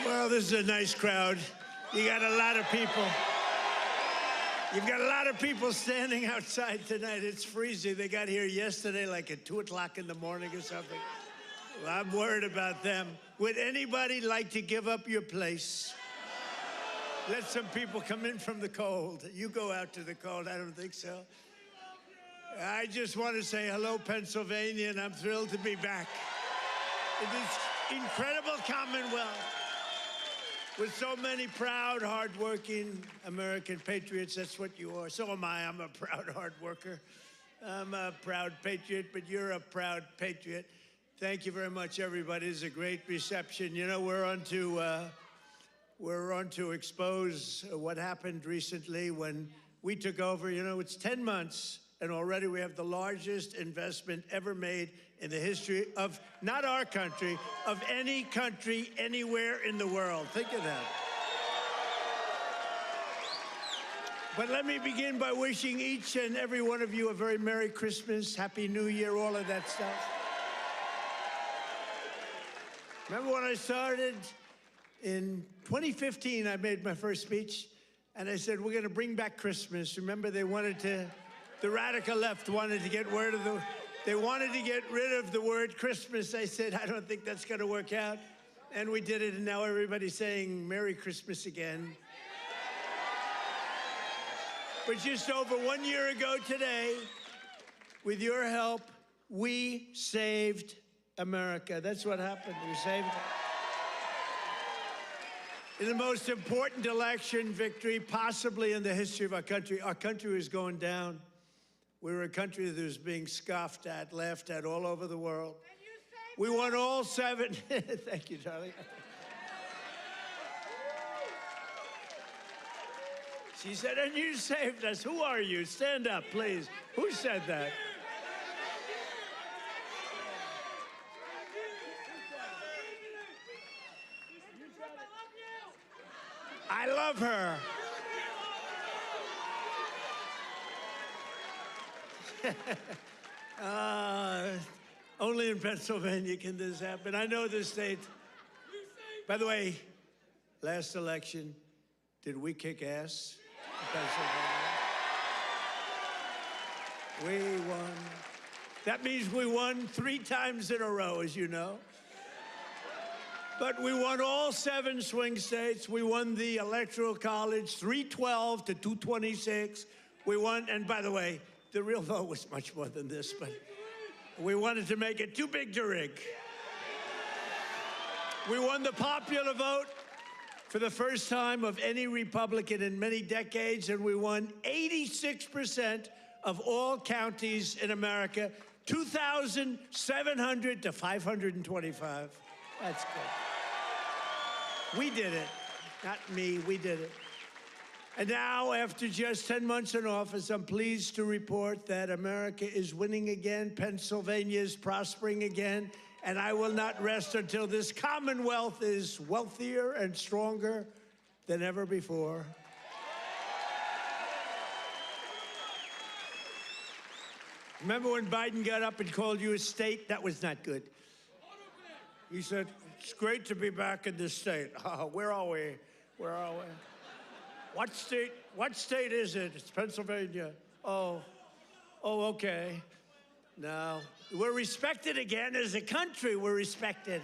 Well, this is a nice crowd. You got a lot of people. You've got a lot of people standing outside tonight. It's freezing. They got here yesterday like at 2 o'clock in the morning or something. Well, I'm worried about them. Would anybody like to give up your place? Let some people come in from the cold. You go out to the cold. I don't think so. I just want to say hello, Pennsylvania, and I'm thrilled to be back in this incredible Commonwealth with so many proud, hardworking American patriots. That's what you are. So am I. I'm a proud hard worker. I'm a proud patriot, but you're a proud patriot. Thank you very much, everybody. It's a great reception. You know, we're on to expose what happened recently when we took over. You know, it's 10 months, and already we have the largest investment ever made in the history of, not our country, of any country anywhere in the world. Think of that. But let me begin by wishing each and every one of you a very Merry Christmas, Happy New Year, all of that stuff. Remember when I started? In 2015, I made my first speech, and I said, we're going to bring back Christmas. Remember, the radical left wanted to get rid of the word Christmas. I said, I don't think that's going to work out. And we did it, and now everybody's saying Merry Christmas again. But just over 1 year ago today, with your help, we saved America. That's what happened. We saved it. In the most important election victory possibly in the history of our country was going down. We were a country that was being scoffed at, laughed at all over the world. We won all 7. Thank you, darling. She said, and you saved us. Who are you? Stand up, please. Who said that? I love her. Only in Pennsylvania can this happen. I know this state. By the way, last election, did we kick ass in Pennsylvania? We won. That means we won 3 times in a row, as you know. But we won all 7 swing states. We won the Electoral College, 312 to 226. We won, and by the way, the real vote was much more than this, but we wanted to make it too big to rig. We won the popular vote for the first time of any Republican in many decades, and we won 86% of all counties in America, 2,700 to 525. That's good. We did it. Not me, we did it. And now, after just 10 months in office, I'm pleased to report that America is winning again, Pennsylvania is prospering again, and I will not rest until this Commonwealth is wealthier and stronger than ever before. Remember when Biden got up and called you a state? That was not good. He said, it's great to be back in this state. Where are we? Where are we? What state is it? It's Pennsylvania. Oh, okay. No, we're respected again as a country. We're respected.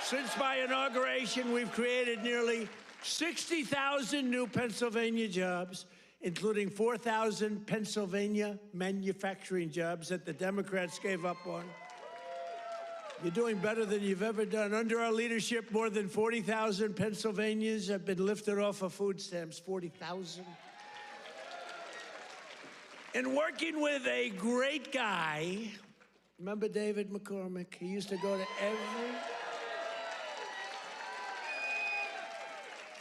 Since my inauguration, we've created nearly 60,000 new Pennsylvania jobs, including 4,000 Pennsylvania manufacturing jobs that the Democrats gave up on. You're doing better than you've ever done. Under our leadership, more than 40,000 Pennsylvanians have been lifted off of food stamps, 40,000. And working with a great guy, remember David McCormick? He used to go to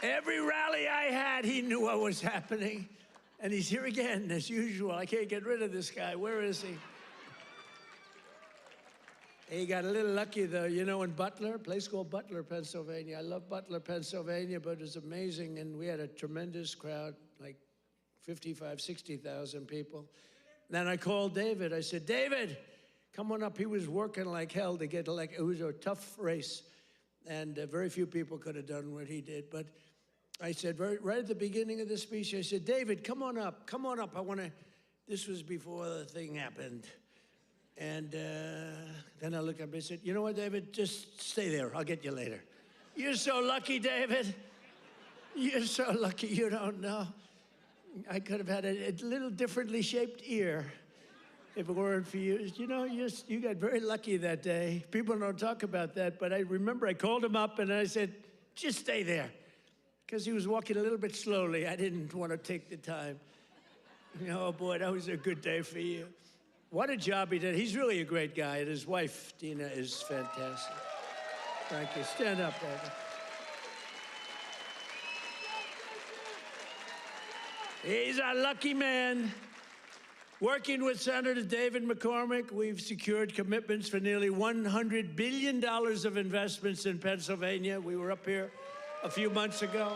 every rally I had, he knew what was happening. And he's here again, as usual. I can't get rid of this guy. Where is he? He got a little lucky, though. You know, in Butler, a place called Butler, Pennsylvania. I love Butler, Pennsylvania, but it was amazing. And we had a tremendous crowd, like 55, 60,000 people. Then I called David. I said, David, come on up. He was working like hell to get elected. It was a tough race. And very few people could have done what he did. But I said, right at the beginning of the speech, I said, David, come on up. I want to, this was before the thing happened. And then I looked up and said, you know what, David, just stay there. I'll get you later. You're so lucky, David. You're so lucky, you don't know. I could have had a little differently shaped ear if it weren't for you. You know, you got very lucky that day. People don't talk about that, but I remember I called him up and I said, just stay there. Because he was walking a little bit slowly. I didn't want to take the time. Oh, boy, that was a good day for you. What a job he did. He's really a great guy, and his wife, Dina, is fantastic. Thank you. Stand up, David. He's a lucky man. Working with Senator David McCormick, we've secured commitments for nearly $100 billion of investments in Pennsylvania. We were up here a few months ago.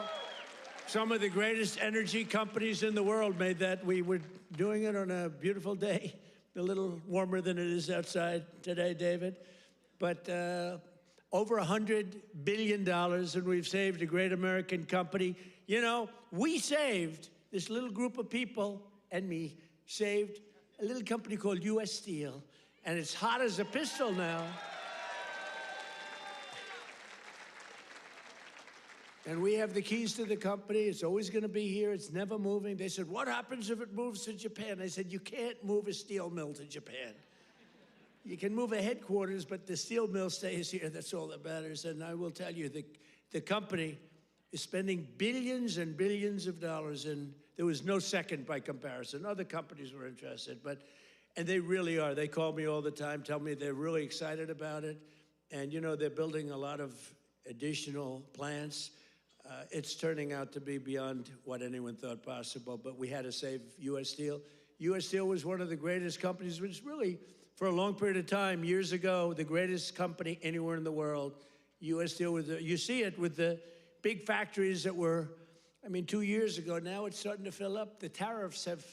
Some of the greatest energy companies in the world made that. We were doing it on a beautiful day, a little warmer than it is outside today, David. But over $100 billion, and we've saved a great American company. You know, we saved, this little group of people and me, saved a little company called U.S. Steel, and it's hot as a pistol now. And we have the keys to the company. It's always going to be here. It's never moving. They said, what happens if it moves to Japan? I said, you can't move a steel mill to Japan. You can move a headquarters, but the steel mill stays here. That's all that matters. And I will tell you, the company is spending billions and billions of dollars, and there was no second by comparison. Other companies were interested, and they really are. They call me all the time, tell me they're really excited about it. And, you know, they're building a lot of additional plants. It's turning out to be beyond what anyone thought possible, but we had to save U.S. Steel. U.S. Steel was one of the greatest companies, which really, for a long period of time, years ago, the greatest company anywhere in the world. U.S. Steel, you see it with the big factories that were, I mean, 2 years ago. Now it's starting to fill up. The tariffs have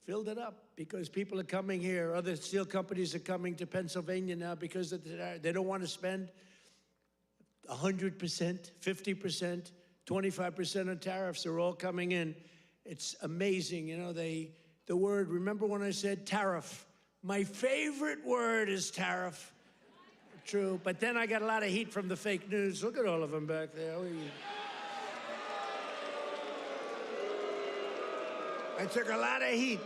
filled it up because people are coming here. Other steel companies are coming to Pennsylvania now because of they don't want to spend 100%, 50%, 25% on tariffs. They're all coming in. It's amazing. You know, the word, remember when I said tariff? My favorite word is tariff. True. But then I got a lot of heat from the fake news. Look at all of them back there. I took a lot of heat.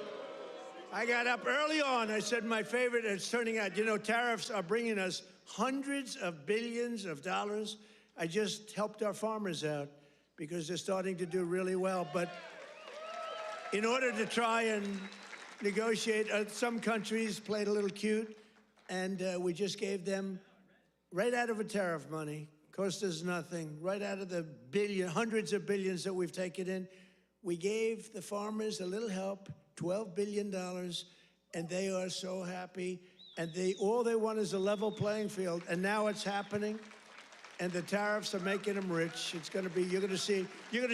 I got up early on. I said my favorite, it's turning out, you know, tariffs are bringing us hundreds of billions of dollars. I just helped our farmers out because they're starting to do really well. But in order to try and negotiate, some countries played a little cute, and we just gave them, right out of a tariff money, cost us nothing, right out of the hundreds of billions that we've taken in, we gave the farmers a little help, $12 billion, and they are so happy. And all they want is a level playing field, and now it's happening. And the tariffs are making them rich. It's going to be, you're going to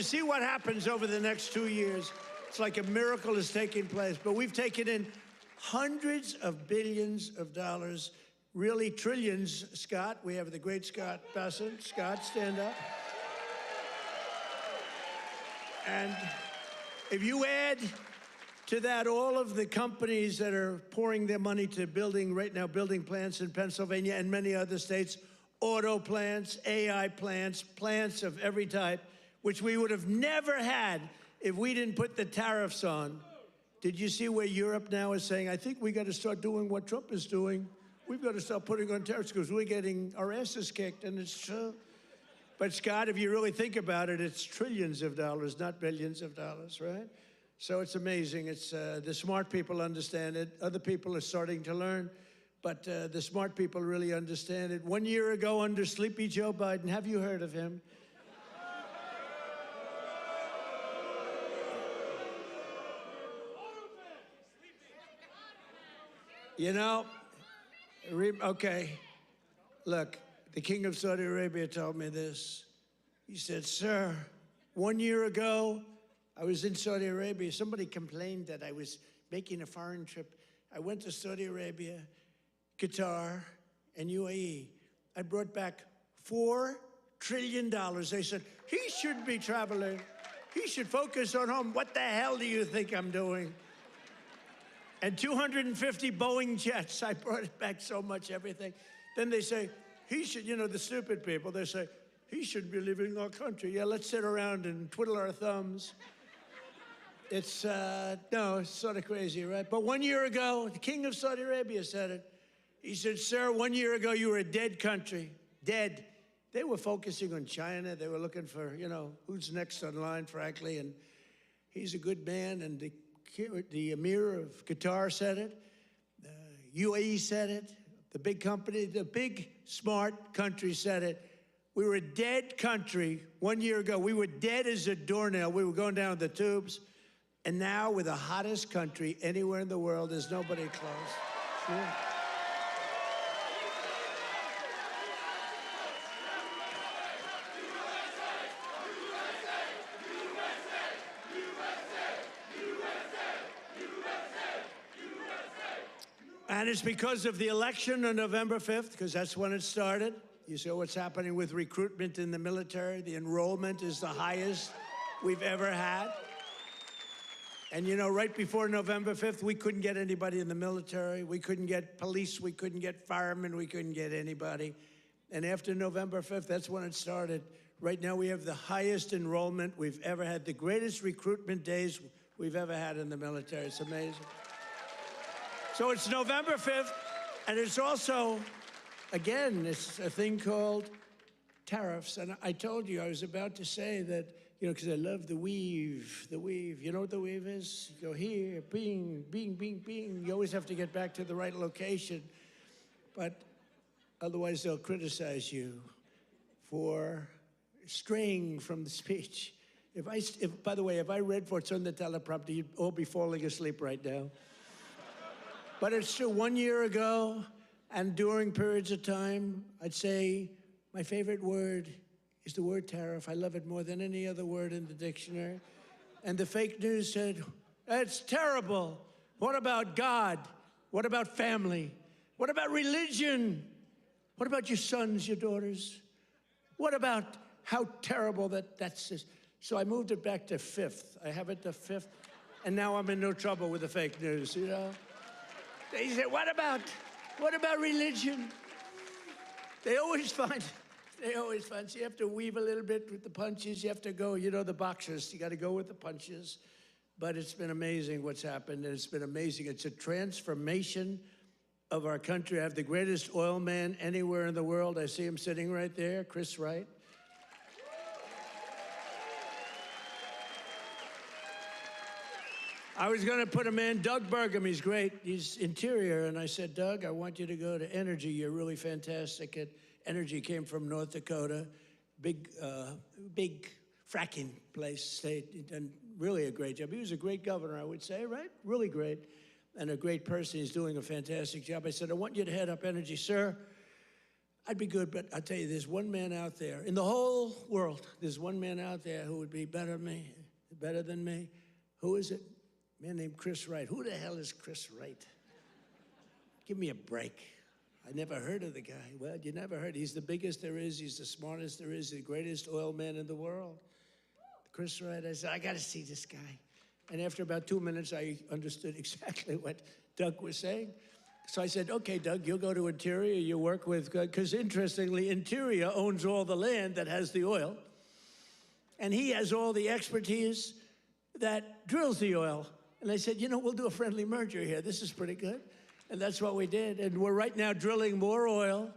see what happens over the next 2 years. It's like a miracle is taking place. But we've taken in hundreds of billions of dollars, really trillions. Scott, we have the great Scott Bessent. Scott, stand up. And if you add to that all of the companies that are pouring their money to building plants in Pennsylvania and many other states, auto plants, AI plants, plants of every type, which we would have never had if we didn't put the tariffs on. Did you see where Europe now is saying, I think we got to start doing what Trump is doing. We've got to start putting on tariffs because we're getting our asses kicked, and it's true. But Scott, if you really think about it, it's trillions of dollars, not billions of dollars, right? So it's amazing. It's the smart people understand it. Other people are starting to learn. But the smart people really understand it. 1 year ago, under Sleepy Joe Biden, have you heard of him? You know, okay, look, the king of Saudi Arabia told me this. He said, sir, 1 year ago, I was in Saudi Arabia. Somebody complained that I was making a foreign trip. I went to Saudi Arabia, Qatar, and UAE. I brought back $4 trillion. They said, he shouldn't be traveling. He should focus on home. What the hell do you think I'm doing? And 250 Boeing jets. I brought it back so much, everything. Then they say, he should, you know, the stupid people, they say, he shouldn't be leaving our country. Yeah, let's sit around and twiddle our thumbs. It's, no, it's sort of crazy, right? But 1 year ago, the king of Saudi Arabia said it. He said, sir, 1 year ago, you were a dead country, dead. They were focusing on China. They were looking for, you know, who's next on line, frankly. And he's a good man. And the Emir of Qatar said it. UAE said it. The big company, the big, smart country said it. We were a dead country 1 year ago. We were dead as a doornail. We were going down the tubes. And now we're the hottest country anywhere in the world. There's nobody close. Sure. And it's because of the election on November 5th, because that's when it started. You saw what's happening with recruitment in the military. The enrollment is the highest we've ever had. And you know, right before November 5th, we couldn't get anybody in the military. We couldn't get police. We couldn't get firemen. We couldn't get anybody. And after November 5th, that's when it started. Right now, we have the highest enrollment we've ever had, the greatest recruitment days we've ever had in the military. It's amazing. So it's November 5th, and it's also, again, it's a thing called tariffs. And I told you, I was about to say that, you know, because I love the weave, the weave. You know what the weave is? You go here, bing, bing, bing, bing. You always have to get back to the right location. But otherwise, they'll criticize you for straying from the speech. By the way, if I read what's on the teleprompter, you'd all be falling asleep right now. But it's true, 1 year ago, and during periods of time, I'd say my favorite word is the word tariff. I love it more than any other word in the dictionary. And the fake news said, that's terrible. What about God? What about family? What about religion? What about your sons, your daughters? What about how terrible that's this? So I moved it back to 5th. I have it to 5th, and now I'm in no trouble with the fake news, you know? They said, what about religion? They always find, so you have to weave a little bit with the punches. You have to go, you know, the boxers, you got to go with the punches. But it's been amazing what's happened, and it's been amazing. It's a transformation of our country. I have the greatest oil man anywhere in the world. I see him sitting right there, Chris Wright. I was going to put a man, Doug Burgum, he's great. He's interior. And I said, Doug, I want you to go to Energy. You're really fantastic at Energy. Came from North Dakota. Big fracking place, state. He'd done really a great job. He was a great governor, I would say, right? Really great. And a great person. He's doing a fantastic job. I said, I want you to head up Energy. Sir, I'd be good, but I'll tell you, there's one man out there. In the whole world, there's one man out there who would be better than me. Who is it? A man named Chris Wright. Who the hell is Chris Wright? Give me a break. I never heard of the guy. Well, you never heard. He's the biggest there is. He's the smartest there is. The greatest oil man in the world. Chris Wright. I said, I got to see this guy. And after about 2 minutes, I understood exactly what Doug was saying. So I said, okay, Doug, you'll go to Interior. You work with, because interestingly, Interior owns all the land that has the oil. And he has all the expertise that drills the oil. And I said, you know, we'll do a friendly merger here. This is pretty good. And that's what we did. And we're right now drilling more oil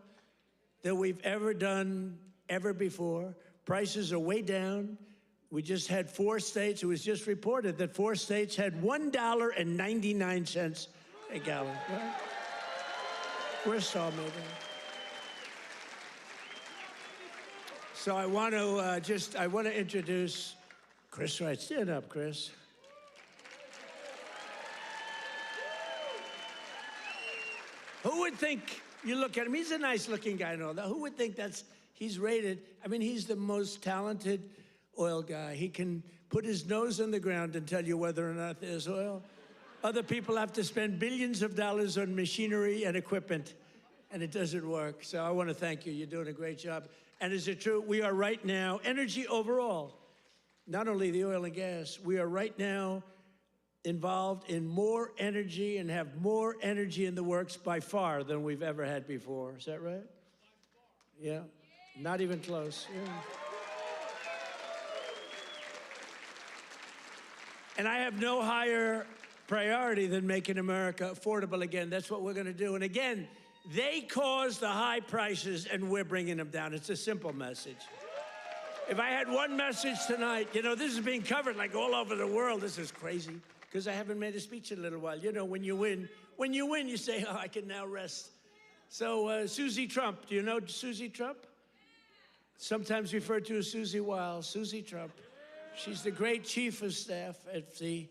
than we've ever done ever before. Prices are way down. We just had 4 states. It was just reported that 4 states had $1.99 a gallon. Right? We're so moving. So I want to introduce Chris Wright. Stand up, Chris. Who would think, you look at him, he's a nice-looking guy and all that. Who would think he's rated, I mean, he's the most talented oil guy. He can put his nose on the ground and tell you whether or not there's oil. Other people have to spend billions of dollars on machinery and equipment, and it doesn't work. So I want to thank you. You're doing a great job. And is it true? We are right now, energy overall, not only the oil and gas, we are right now involved in more energy and have more energy in the works by far than we've ever had before. Is that right? Yeah, not even close. Yeah. And I have no higher priority than making America affordable again. That's what we're going to do. And again, they caused the high prices, and we're bringing them down. It's a simple message. If I had one message tonight, you know, this is being covered like all over the world. This is crazy, because I haven't made a speech in a little while. You know, when you win, you say, oh, I can now rest. So Susie Trump, do you know Susie Trump? Sometimes referred to as Susie Wiles, Susie Trump. She's the great chief of staff at the,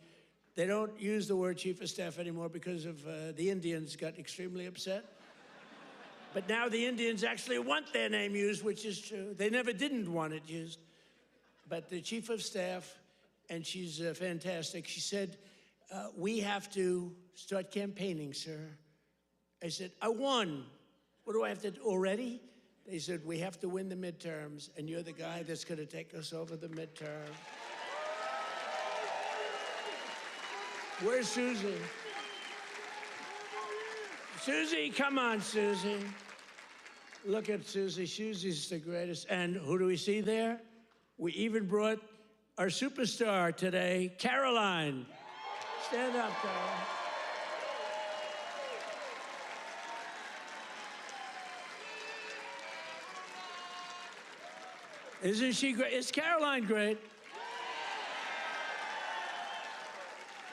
they don't use the word chief of staff anymore because of the Indians got extremely upset. But now the Indians actually want their name used, which is true. They never didn't want it used. But the chief of staff, and she's fantastic, she said, we have to start campaigning, sir. I said, I won. What do I have to do already? They said, we have to win the midterms, and you're the guy that's going to take us over the midterm. Where's Susie? Susie, come on, Susie. Look at Susie. Susie's the greatest. And who do we see there? We even brought our superstar today, Caroline. Stand up, Caroline. Isn't she great? Is Caroline great?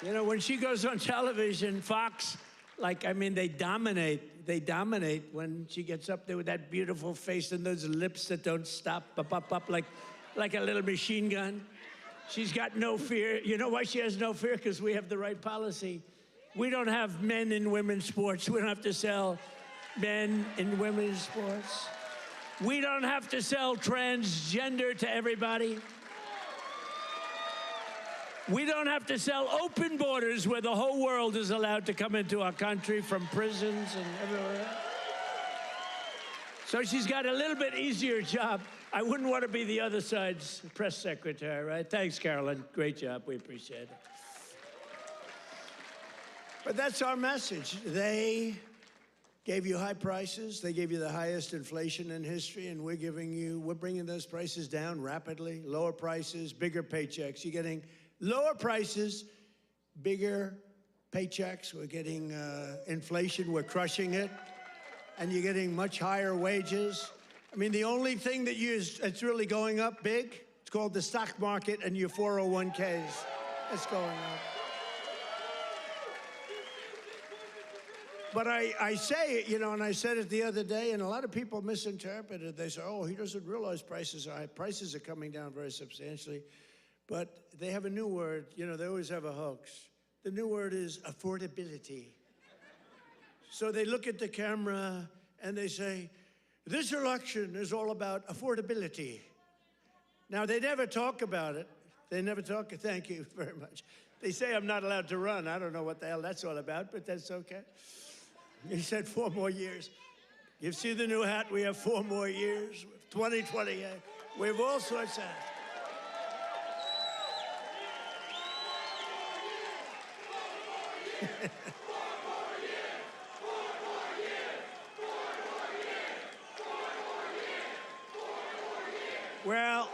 You know, when she goes on television, Fox, like, I mean, they dominate. They dominate when she gets up there with that beautiful face and those lips that don't stop, up, like a little machine gun. She's got no fear. You know why she has no fear? Because we have the right policy. We don't have men in women's sports. We don't have to sell men in women's sports. We don't have to sell transgender to everybody. We don't have to sell open borders where the whole world is allowed to come into our country from prisons and everywhere. So she's got a little bit easier job. I wouldn't want to be the other side's press secretary, right? Thanks, Carolyn. Great job. We appreciate it. But that's our message. They gave you high prices. They gave you the highest inflation in history, and we're bringing those prices down rapidly. Lower prices, bigger paychecks. You're getting lower prices, bigger paychecks. We're getting inflation. We're crushing it. And you're getting much higher wages. I mean, the only thing that's really going up big, it's called the stock market and your 401ks. That's going up. But I say it, you know, and I said it the other day, and a lot of people misinterpret it. They say, oh, he doesn't realize prices are high. Prices are coming down very substantially. But they have a new word. You know, they always have a hoax. The new word is affordability. So they look at the camera and they say, this election is all about affordability. Now, they never talk about it. They never talk. Thank you very much. They say I'm not allowed to run. I don't know what the hell that's all about, but that's okay. He said 4 more years. You see the new hat? We have 4 more years. 2028. We have all sorts of. Well,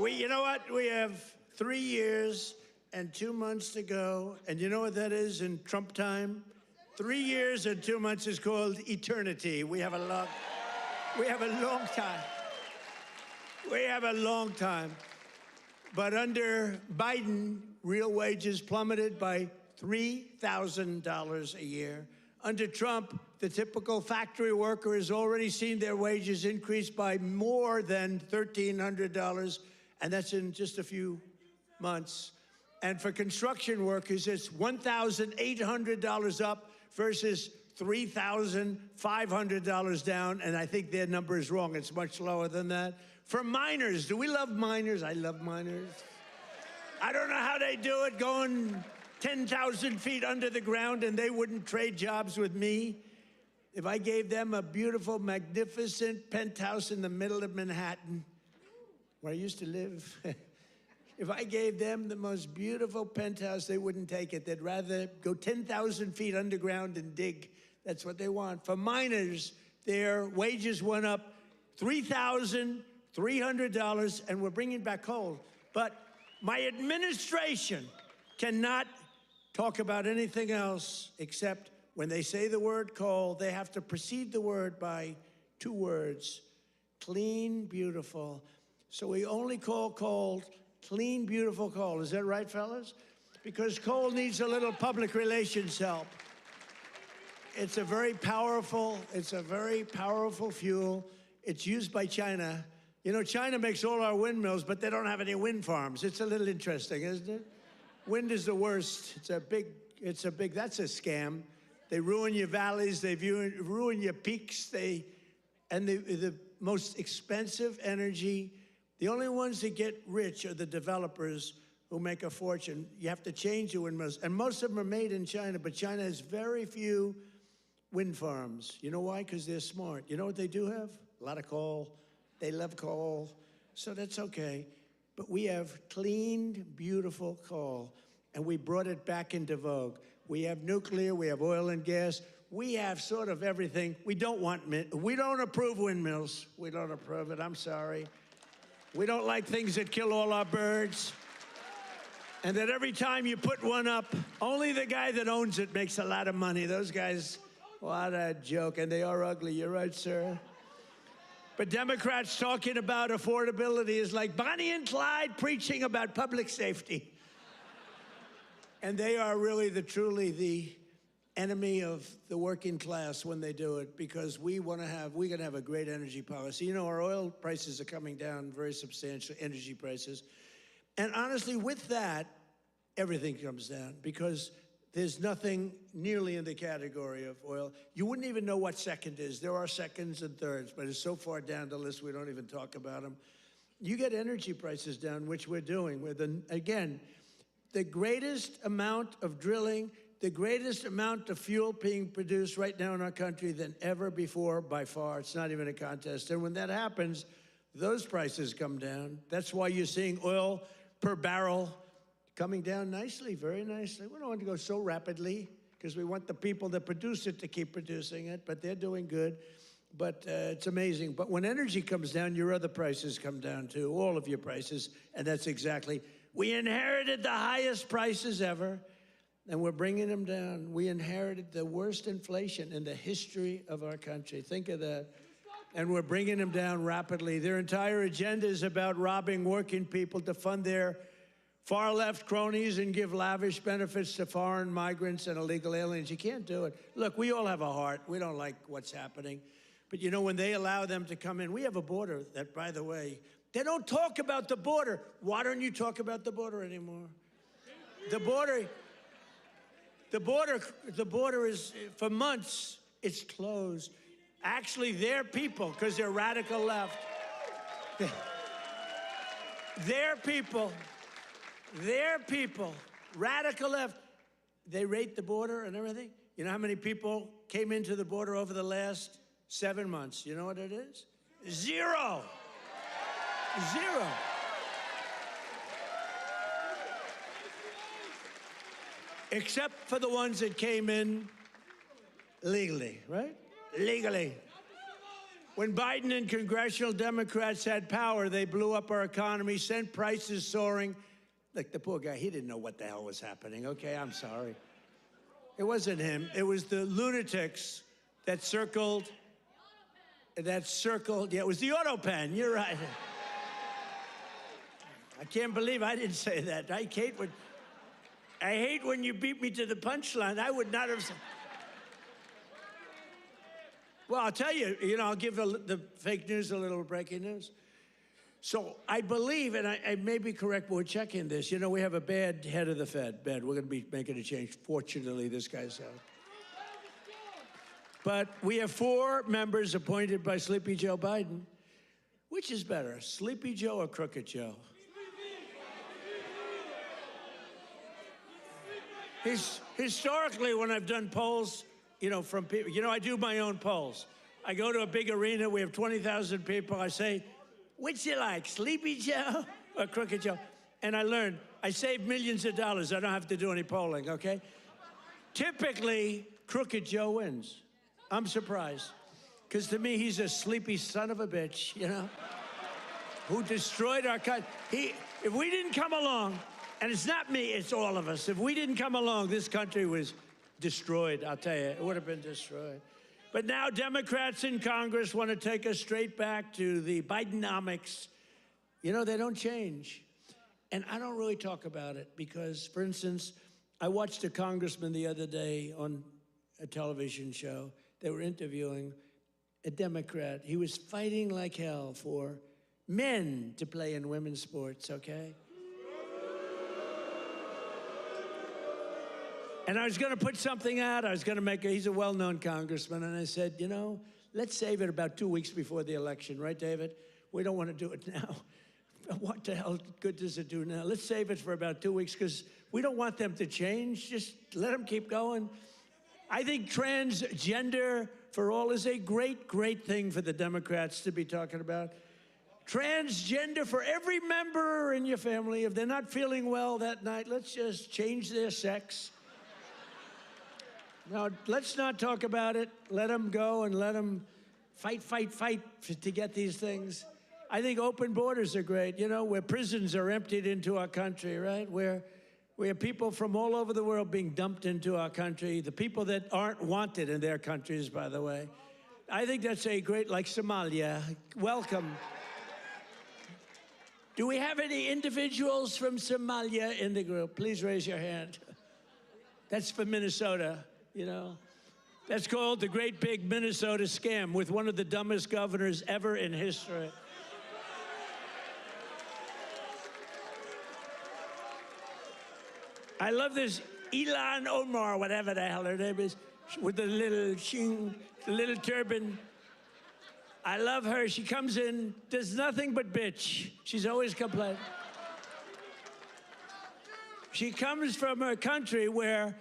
you know what? We have 3 years and 2 months to go. And you know what that is in Trump time? 3 years and 2 months is called eternity. We have a long time. We have a long time. But under Biden, real wages plummeted by $3,000 a year. Under Trump, the typical factory worker has already seen their wages increase by more than $1,300, and that's in just a few months. And for construction workers, it's $1,800 up versus $3,500 down, and I think their number is wrong. It's much lower than that. For miners, do we love miners? I love miners. I don't know how they do it, going 10,000 feet under the ground, and they wouldn't trade jobs with me. if I gave them a beautiful, magnificent penthouse in the middle of Manhattan, where I used to live, if I gave them the most beautiful penthouse, they wouldn't take it. They'd rather go 10,000 feet underground and dig. That's what they want. For miners, their wages went up $3,300, and we're bringing back coal. But my administration cannot talk about anything else except when they say the word coal, they have to precede the word by 2 words: clean, beautiful. So we only call coal clean, beautiful coal. Is that right, fellas? Because coal needs a little public relations help. It's a very powerful fuel. It's used by China. You know, China makes all our windmills, but they don't have any wind farms. It's a little interesting, isn't it? Wind is the worst. That's a scam. They ruin your valleys, they ruin your peaks, and the most expensive energy, the only ones that get rich are the developers who make a fortune. You have to change the windmills, and most of them are made in China, but China has very few wind farms. You know why? Because they're smart. You know what they do have? A lot of coal. They love coal, so that's okay. But we have clean, beautiful coal, and we brought it back into vogue. We have nuclear, we have oil and gas, we have sort of everything. We don't approve windmills. We don't approve it, I'm sorry. We don't like things that kill all our birds. And that every time you put one up, only the guy that owns it makes a lot of money. Those guys, what a joke. And they are ugly, you're right, sir. But Democrats talking about affordability is like Bonnie and Clyde preaching about public safety. And they are really truly the enemy of the working class when they do it, because we're gonna have a great energy policy. You know, our oil prices are coming down very substantially, energy prices. And honestly, with that, everything comes down, because there's nothing nearly in the category of oil. You wouldn't even know what second is. There are seconds and thirds, but it's so far down the list we don't even talk about them. You get energy prices down, which we're doing. Again, the greatest amount of drilling, the greatest amount of fuel being produced right now in our country than ever before, by far. It's not even a contest. And when that happens, those prices come down. That's why you're seeing oil per barrel coming down nicely, very nicely. We don't want to go so rapidly, because we want the people that produce it to keep producing it, but they're doing good. But it's amazing. But when energy comes down, your other prices come down too, all of your prices, and that's exactly. We inherited the highest prices ever, and we're bringing them down. We inherited the worst inflation in the history of our country. Think of that. And we're bringing them down rapidly. Their entire agenda is about robbing working people to fund their far-left cronies and give lavish benefits to foreign migrants and illegal aliens. You can't do it. Look, we all have a heart. We don't like what's happening. But, you know, when they allow them to come in, we have a border that, by the way, they don't talk about the border. Why don't you talk about the border anymore? The border is, for months, it's closed. Actually, their people, because they're radical left, their people, radical left, they rate the border and everything. You know how many people came into the border over the last 7 months? You know what it is? Zero. Zero. Except for the ones that came in legally, right? Legally. When Biden and congressional Democrats had power, they blew up our economy, sent prices soaring. Look, the poor guy, he didn't know what the hell was happening, okay? I'm sorry. It wasn't him. It was the lunatics that circled, yeah, it was the auto pen, you're right. I can't believe I didn't say that. I hate when you beat me to the punchline. I would not have said. Well, I'll tell you, I'll give the fake news a little breaking news. So I believe, and I may be correct, but we're checking this. We have a bad head of the Fed. We're going to be making a change. Fortunately, this guy's out. But we have 4 members appointed by Sleepy Joe Biden. Which is better, Sleepy Joe or Crooked Joe? Historically, when I've done polls, from people. I do my own polls. I go to a big arena. We have 20,000 people. I say, which you like, Sleepy Joe or Crooked Joe? And I learned, I save millions of dollars. I don't have to do any polling, okay? Typically, Crooked Joe wins. I'm surprised. Because to me, he's a sleepy son of a bitch, who destroyed our country. If we didn't come along, and it's not me, it's all of us. If we didn't come along, this country was destroyed, I'll tell you. It would have been destroyed. But now Democrats in Congress want to take us straight back to the Bidenomics. They don't change. And I don't really talk about it because, for instance, I watched a congressman the other day on a television show. They were interviewing a Democrat. He was fighting like hell for men to play in women's sports, okay? And I was going to put something out. I was going to he's a well-known congressman. And I said, let's save it about 2 weeks before the election, right, David? We don't want to do it now. What the hell good does it do now? Let's save it for about 2 weeks because we don't want them to change. Just let them keep going. I think transgender for all is a great, great thing for the Democrats to be talking about. Transgender for every member in your family. If they're not feeling well that night, let's just change their sex. Now, let's not talk about it. Let them go and let them fight to get these things. I think open borders are great, where prisons are emptied into our country, right? Where we have people from all over the world being dumped into our country, the people that aren't wanted in their countries, by the way. I think that's a great, like Somalia. Welcome. Do we have any individuals from Somalia in the group? Please raise your hand. That's for Minnesota, That's called the Great Big Minnesota Scam with one of the dumbest governors ever in history. I love this Ilan Omar, whatever the hell her name is, with the little turban. I love her. She comes in, does nothing but bitch. She's always complaining. She comes from a country where,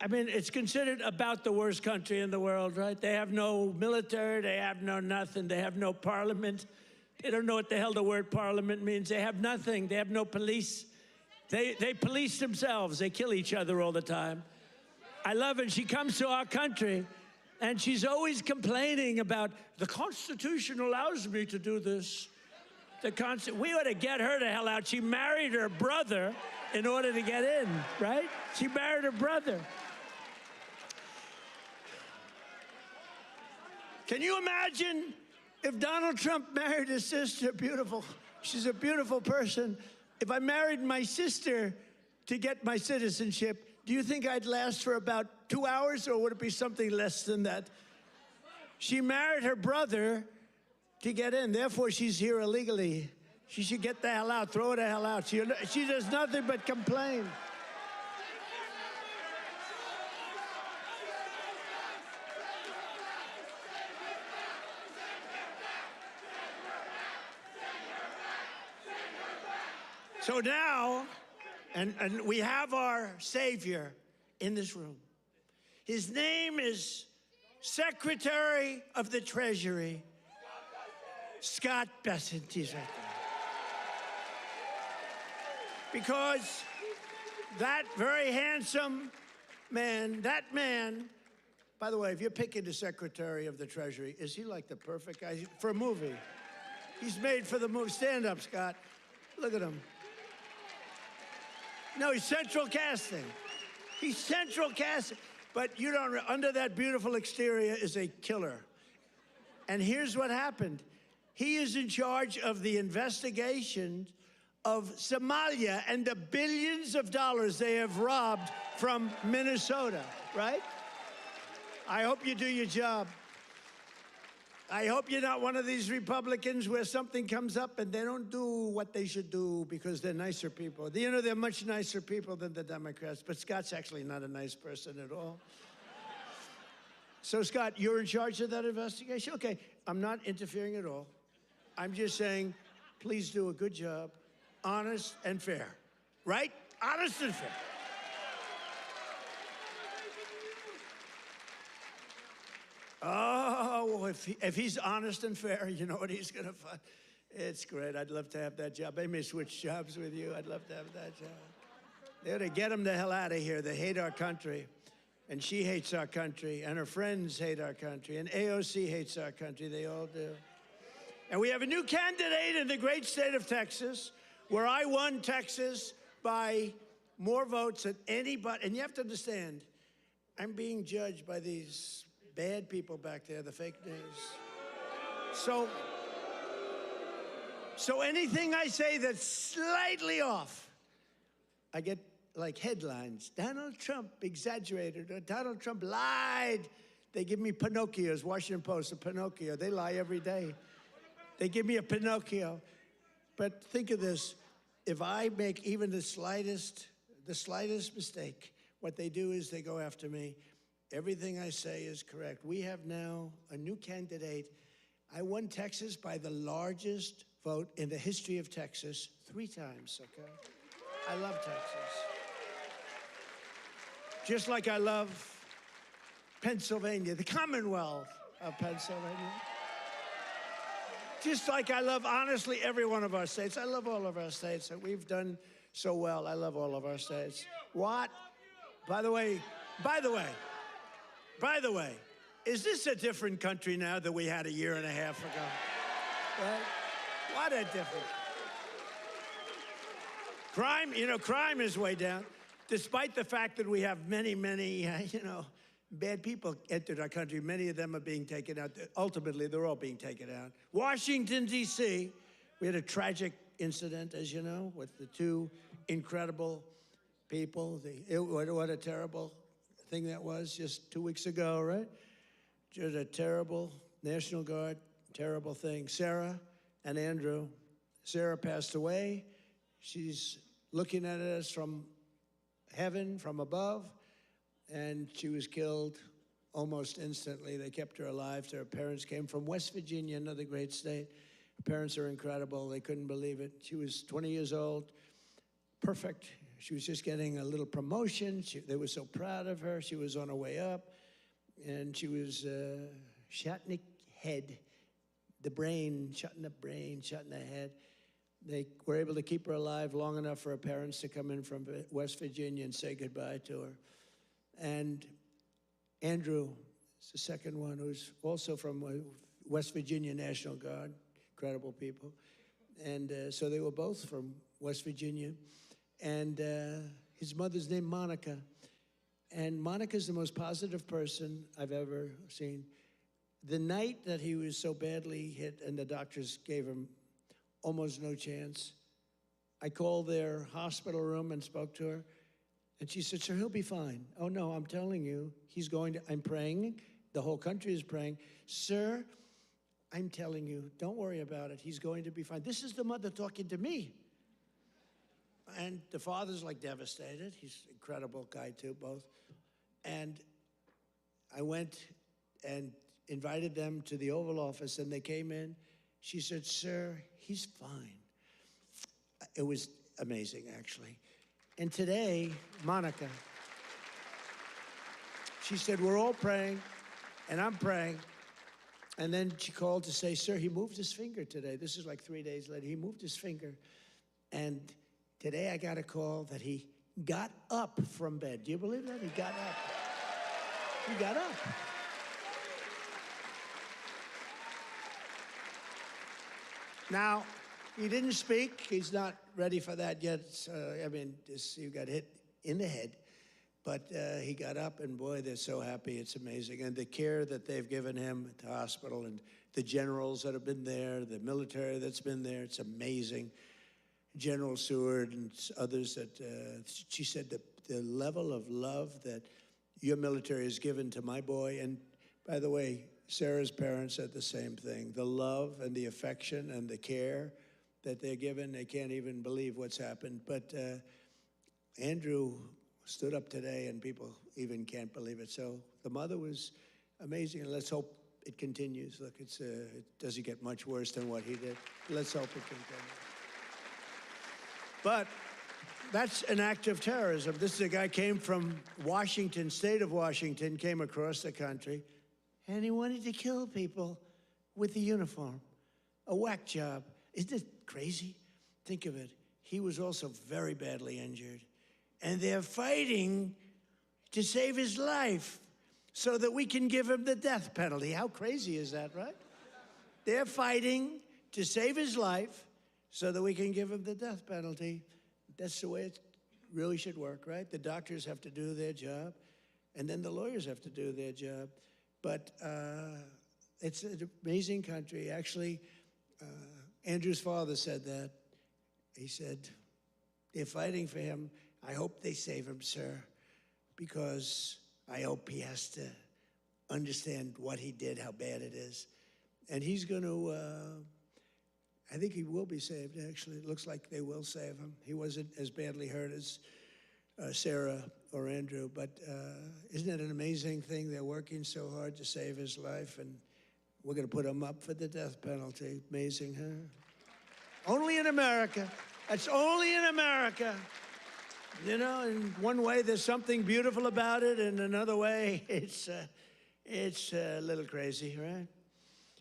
it's considered about the worst country in the world, right? They have no military, they have no nothing, they have no parliament. They don't know what the hell the word parliament means. They have nothing, they have no police. They police themselves. They kill each other all the time. I love it. She comes to our country, and she's always complaining about, the Constitution allows me to do this. We ought to get her the hell out. She married her brother in order to get in, right? She married her brother. Can you imagine if Donald Trump married his sister? Beautiful. She's a beautiful person. If I married my sister to get my citizenship, do you think I'd last for about 2 hours, or would it be something less than that? She married her brother to get in. Therefore, she's here illegally. She should get the hell out. Throw her the hell out. She does nothing but complain. So now, and we have our Savior in this room. His name is Secretary of the Treasury, Scott Bessent. He's right there. Because that very handsome man, by the way, if you're picking the Secretary of the Treasury, is he like the perfect guy for a movie? He's made for the movie. Stand up, Scott. Look at him. No, he's central casting. He's central casting. But under that beautiful exterior is a killer. And here's what happened. He is in charge of the investigation of Somalia and the billions of dollars they have robbed from Minnesota, right? I hope you do your job. I hope you're not one of these Republicans where something comes up and they don't do what they should do because they're nicer people. They're much nicer people than the Democrats, but Scott's actually not a nice person at all. So, Scott, you're in charge of that investigation? Okay, I'm not interfering at all. I'm just saying, please do a good job, honest and fair, right? Honest and fair. Oh, if he's honest and fair, you know what he's going to find? It's great. I'd love to have that job. They may switch jobs with you. I'd love to have that job. They ought to get him the hell out of here. They hate our country. And she hates our country. And her friends hate our country. And AOC hates our country. They all do. And we have a new candidate in the great state of Texas, where I won Texas by more votes than anybody. And you have to understand, I'm being judged by these bad people back there, the fake news. So anything I say that's slightly off, I get like headlines. Donald Trump exaggerated, or Donald Trump lied. They give me Pinocchios, Washington Post, a Pinocchio. They lie every day. They give me a Pinocchio. But think of this. If I make even the slightest mistake, what they do is they go after me. Everything I say is correct. We have now a new candidate. I won Texas by the largest vote in the history of Texas 3 times, okay? I love Texas. Just like I love Pennsylvania, the Commonwealth of Pennsylvania. Just like I love, honestly, every one of our states. I love all of our states. We've done so well. I love all of our states. What? By the way, is this a different country now than we had a year and a half ago? Right? What a difference. Crime is way down, despite the fact that we have many, bad people entered our country. Many of them are being taken out. Ultimately, they're all being taken out. Washington, D.C., we had a tragic incident, as you know, with the 2 incredible people. What a terrible thing that was just 2 weeks ago, right? Just a terrible National Guard, terrible thing. Sarah and Andrew. Sarah passed away. She's looking at us from heaven, from above, and she was killed almost instantly. They kept her alive. Her parents came from West Virginia, another great state. Her parents are incredible. They couldn't believe it. She was 20 years old, perfect. She was just getting a little promotion. They were so proud of her. She was on her way up, and she was shot in the head, the brain, shot in the head. They were able to keep her alive long enough for her parents to come in from West Virginia and say goodbye to her. And Andrew is the second one, who's also from West Virginia National Guard, incredible people. And so they were both from West Virginia. And his mother's named Monica. And Monica's the most positive person I've ever seen. The night that he was so badly hit and the doctors gave him almost no chance, I called their hospital room and spoke to her. And she said, sir, he'll be fine. Oh, no, I'm telling you, I'm praying. The whole country is praying. Sir, I'm telling you, don't worry about it. He's going to be fine. This is the mother talking to me. And the father's like devastated. He's an incredible guy too, both. And I went and invited them to the Oval Office, and they came in. She said, sir, he's fine. It was amazing, actually. And today, Monica, she said, we're all praying, and I'm praying. And then she called to say, sir, he moved his finger today. This is like 3 days later. He moved his finger. And today I got a call that he got up from bed. Do you believe that? He got up. He got up. Now, he didn't speak. He's not ready for that yet. He got hit in the head. But he got up, and boy, they're so happy. It's amazing. And the care that they've given him at the hospital, and the generals that have been there, the military that's been there, it's amazing. General Seward and others that, she said the level of love that your military has given to my boy. And by the way, Sarah's parents said the same thing. The love and the affection and the care that they're given, they can't even believe what's happened. But Andrew stood up today, and people even can't believe it. So the mother was amazing, and let's hope it continues. Look, it doesn't get much worse than what he did. Let's hope it continues. But that's an act of terrorism. This is a guy came from Washington, state of Washington, came across the country. and he wanted to kill people with the uniform. A whack job. Isn't it crazy? Think of it. He was also very badly injured. And they're fighting to save his life so that we can give him the death penalty. How crazy is that, right? They're fighting to save his life so that we can give him the death penalty. That's the way it really should work, right? The doctors have to do their job, and then the lawyers have to do their job. But it's an amazing country. Actually, Andrew's father said that. He said, they're fighting for him. I hope they save him, sir, because I hope he has to understand what he did, how bad it is. And he's going to, I think he will be saved, actually. It looks like they will save him. He wasn't as badly hurt as Sarah or Andrew, but isn't it an amazing thing? They're working so hard to save his life, and we're going to put him up for the death penalty. Amazing, huh? Only in America. That's only in America. You know, in one way, there's something beautiful about it. In another way, it's a little crazy, right?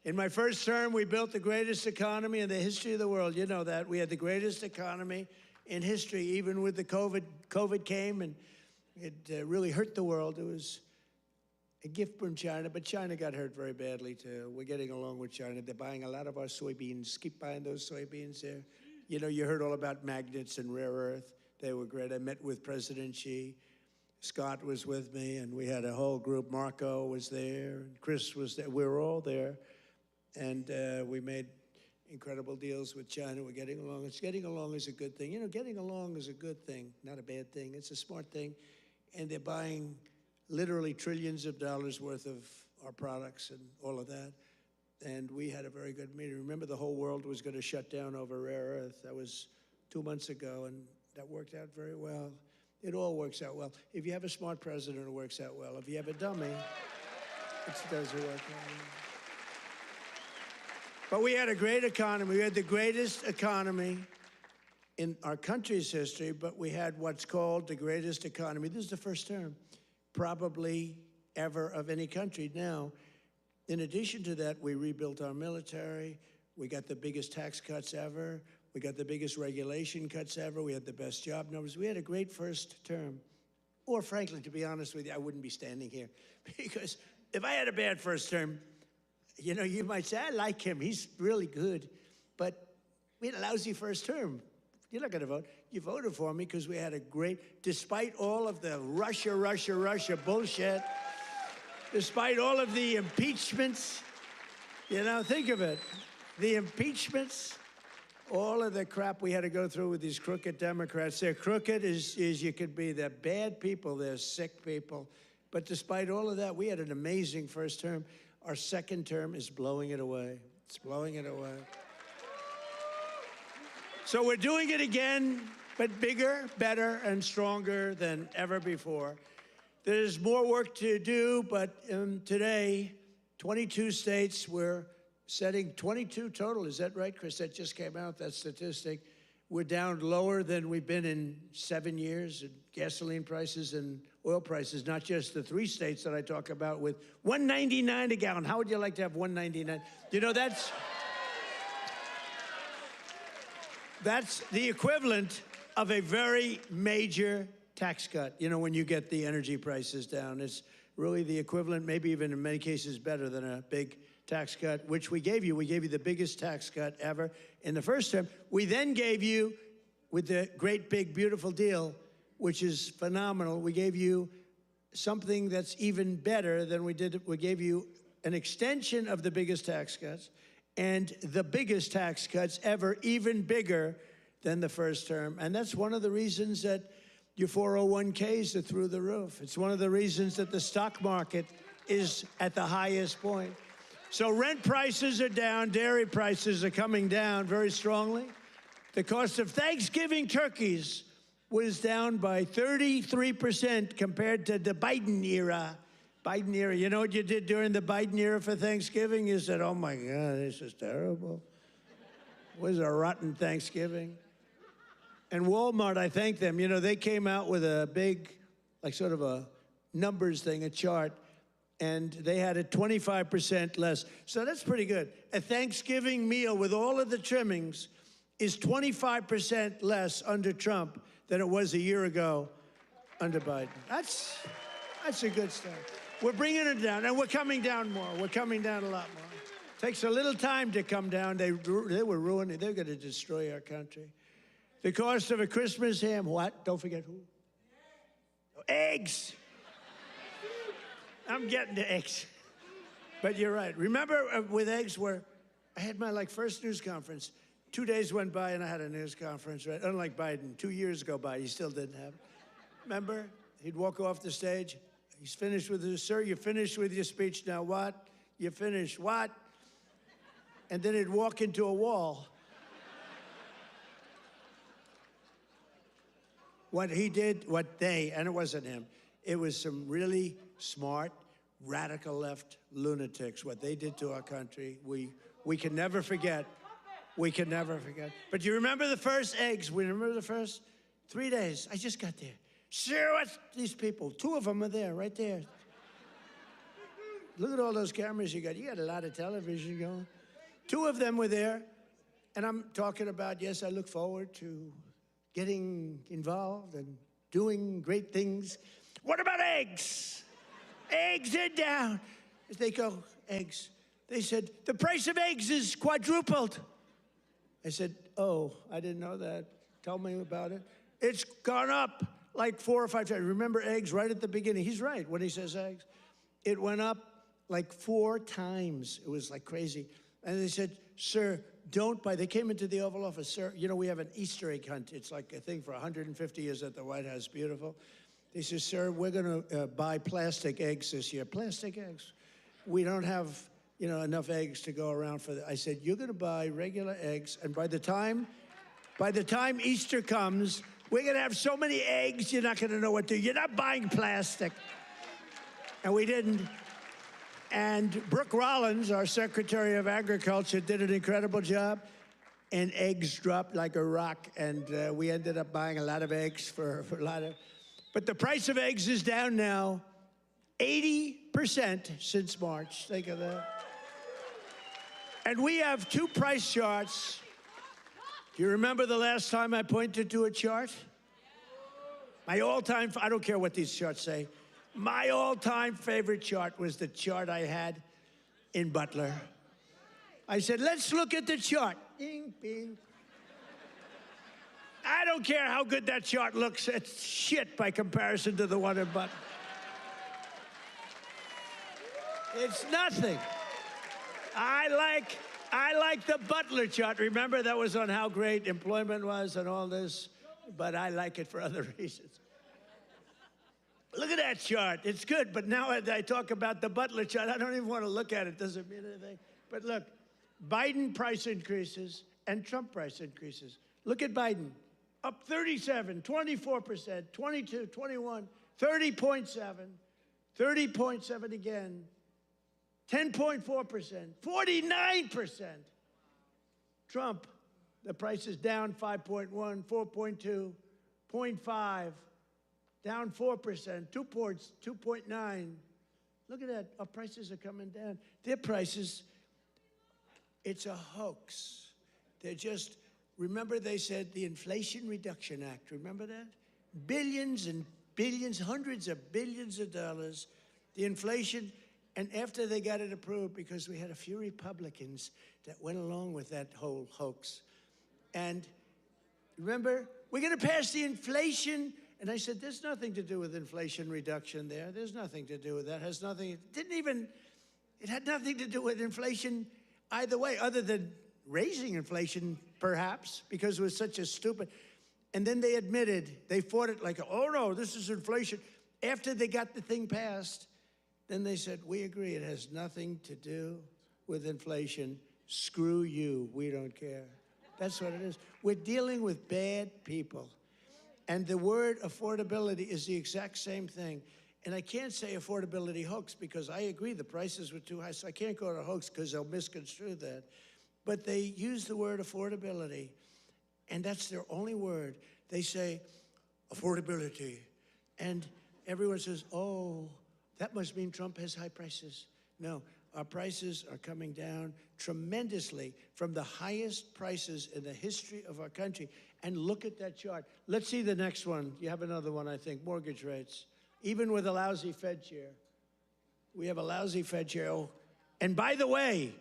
In my first term, we built the greatest economy in the history of the world. You know that. We had the greatest economy in history, even with the COVID. COVID came, and it really hurt the world. It was a gift from China, but China got hurt very badly, too. We're getting along with China. They're buying a lot of our soybeans. Keep buying those soybeans there. You know, you heard all about magnets and rare earth. They were great. I met with President Xi. Scott was with me, and we had a whole group. Marco was there, and Chris was there. We were all there, and we made incredible deals with China. We're getting along. Getting along is a good thing. You know, getting along is a good thing, not a bad thing. It's a smart thing, and they're buying literally trillions of dollars worth of our products and all of that. And we had a very good meeting. Remember, the whole world was going to shut down over rare earth. That was 2 months ago, and that worked out very well. It all works out well. If you have a smart president, it works out well. If you have a dummy, it doesn't work out. But we had a great economy. We had the greatest economy in our country's history, but we had what's called the greatest economy. This is the first term, probably ever, of any country. Now, in addition to that, we rebuilt our military. We got the biggest tax cuts ever. We got the biggest regulation cuts ever. We had the best job numbers. We had a great first term. Or frankly, to be honest with you, I wouldn't be standing here. Because if I had a bad first term, you know, you might say, I like him. He's really good. But we had a lousy first term. You're not going to vote. You voted for me because we had a great, despite all of the Russia bullshit, despite all of the impeachments, you know, think of it. The impeachments, all of the crap we had to go through with these crooked Democrats. They're crooked as you could be. They're bad people. They're sick people. But despite all of that, we had an amazing first term. Our second term is blowing it away. It's blowing it away. So we're doing it again, but bigger, better, and stronger than ever before. There's more work to do, but today, 22 states, we're setting 22 total. Is that right, Chris? That just came out, that statistic. We're down lower than we've been in 7 years in gasoline prices and oil prices, not just the 3 states that I talk about with $1.99 a gallon. How would you like to have $1.99? You know, that's the equivalent of a very major tax cut. You know, when you get the energy prices down, it's really the equivalent, maybe even in many cases better than a big tax cut, which we gave you. We gave you the biggest tax cut ever in the first term. We then gave you, with the great, big, beautiful deal, which is phenomenal, we gave you something that's even better than we did. We gave you an extension of the biggest tax cuts and the biggest tax cuts ever, even bigger than the first term. And that's one of the reasons that your 401ks are through the roof. It's one of the reasons that the stock market is at the highest point. So rent prices are down, dairy prices are coming down very strongly. The cost of Thanksgiving turkeys was down by 33% compared to the Biden era. Biden era, you know what you did during the Biden era for Thanksgiving? You said, oh my God, this is terrible. It was a rotten Thanksgiving. And Walmart, I thank them. You know, they came out with a big, like sort of a numbers thing, a chart. and they had it 25% less. So that's pretty good. A Thanksgiving meal with all of the trimmings is 25% less under Trump than it was a year ago under Biden. That's a good start. We're bringing it down, and we're coming down more. We're coming down a lot more. Takes a little time to come down. They were ruining. They're going to destroy our country. The cost of a Christmas ham, what? Don't forget who? Eggs. I'm getting to eggs. But you're right. Remember with eggs where I had my first news conference. 2 days went by and I had a news conference, right? Unlike Biden, 2 years go by, he still didn't have it. Remember? He'd walk off the stage. He's finished with his, sir, you finished with your speech. Now what? You finished what? And then he'd walk into a wall. What he did, and it wasn't him, it was some really smart, radical left lunatics. What they did to our country, we can never forget. We can never forget. But you remember the first eggs? We remember the first 3 days. I just got there. Sure, what's these people? 2 of them are there, right there. Look at all those cameras you got. You got a lot of television going. 2 of them were there, and I'm talking about, yes, I look forward to getting involved and doing great things. What about eggs? Eggs are down. As they go, eggs. They said, the price of eggs is quadrupled. I said, oh, I didn't know that. Tell me about it. It's gone up like 4 or 5 times. Remember eggs right at the beginning. He's right when he says eggs. It went up like 4 times. It was like crazy. And they said, sir, don't buy. They came into the Oval Office. Sir, you know, we have an Easter egg hunt. It's like a thing for 150 years at the White House. Beautiful. They said, sir, we're going to buy plastic eggs this year. Plastic eggs. We don't have, you know, enough eggs to go around for that. I said, you're going to buy regular eggs. And by the time Easter comes, we're going to have so many eggs, you're not going to know what to do. You're not buying plastic. And we didn't. And Brooke Rollins, our Secretary of Agriculture, did an incredible job. And eggs dropped like a rock. And we ended up buying a lot of eggs for a lot of. But the price of eggs is down now 80% since March. Think of that. And we have 2 price charts. Do you remember the last time I pointed to a chart? My all-time, I don't care what these charts say. My all-time favorite chart was the chart I had in Butler. I said, let's look at the chart. Bing, bing. I don't care how good that chart looks. It's shit by comparison to the one in Butler. It's nothing. I like the Butler chart. Remember, that was on how great employment was and all this, but I like it for other reasons. Look at that chart. It's good, but now I talk about the Butler chart, I don't even want to look at it. Doesn't mean anything. But look, Biden price increases and Trump price increases. Look at Biden. Up 37, 24%, 22, 21, 30.7, 30.7 again. 10.4%, 49%. Trump, the price is down 5.1, 4.2, 0.5, down 4%, 2 points, 2.9. Look at that, our prices are coming down. Their prices, it's a hoax. They're just, remember they said the Inflation Reduction Act, remember that? Billions and billions, hundreds of billions of dollars. The inflation. And after they got it approved, because we had a few Republicans that went along with that whole hoax. And remember, we're going to pass the inflation. And I said, there's nothing to do with inflation reduction there. There's nothing to do with that. It has nothing, it had nothing to do with inflation either way, other than raising inflation, perhaps, because it was such a stupid. And then they admitted, they fought it like, oh no, this is inflation. After they got the thing passed, then they said, we agree, it has nothing to do with inflation. Screw you, we don't care. That's what it is. We're dealing with bad people. And the word affordability is the exact same thing. And I can't say affordability hoax because I agree the prices were too high, so I can't go to hoax because they'll misconstrue that. But they use the word affordability, and that's their only word. They say affordability. And everyone says, oh, That must mean Trump has high prices. No, our prices are coming down tremendously from the highest prices in the history of our country. And look at that chart. Let's see the next one. You have another one, I think, mortgage rates. Even with a lousy Fed chair. We have a lousy Fed chair. Oh, and by the way,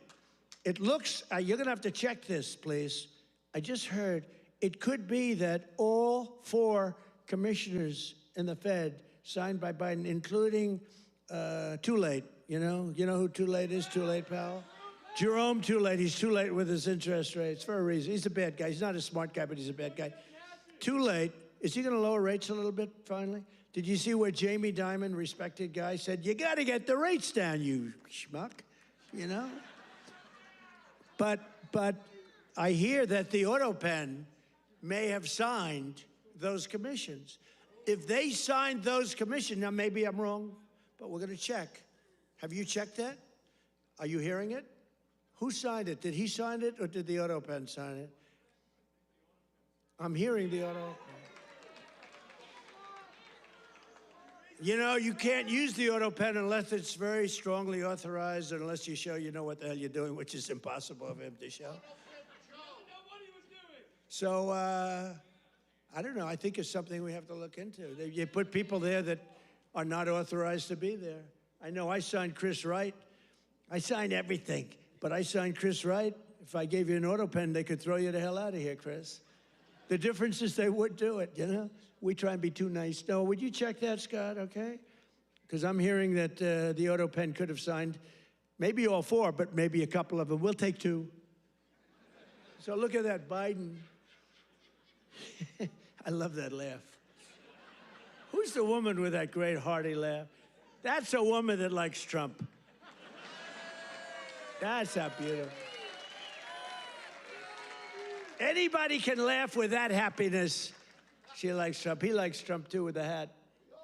it looks, you're going to have to check this, please. I just heard it could be that all 4 commissioners in the Fed signed by Biden, including Too Late. You know who Too Late is? Too Late, pal? Jerome Too Late. He's too late with his interest rates for a reason. He's a bad guy. He's not a smart guy, but he's a bad guy. Too Late. Is he going to lower rates a little bit finally? Did you see where Jamie Dimon, respected guy, said, you got to get the rates down, you schmuck, you know? But I hear that the auto pen may have signed those commissions. If they signed those commissions, now maybe I'm wrong, but we're going to check. Have you checked that? Are you hearing it? Who signed it? Did he sign it or did the auto pen sign it? I'm hearing the auto pen. You know, you can't use the auto pen unless it's very strongly authorized, unless you show you know what the hell you're doing, which is impossible of him to show. So, I don't know. I think it's something we have to look into. You put people there that are not authorized to be there. I know I signed Chris Wright. I signed everything, but I signed Chris Wright. If I gave you an auto pen, they could throw you the hell out of here, Chris. The difference is they would do it, you know? We try and be too nice. No, would you check that, Scott, okay? Because I'm hearing that the auto pen could have signed maybe all 4, but maybe a couple of them. We'll take 2. So look at that, Biden. I love that laugh. Who's the woman with that great hearty laugh? That's a woman that likes Trump. That's how beautiful. Anybody can laugh with that happiness. She likes Trump. He likes Trump, too, with the hat.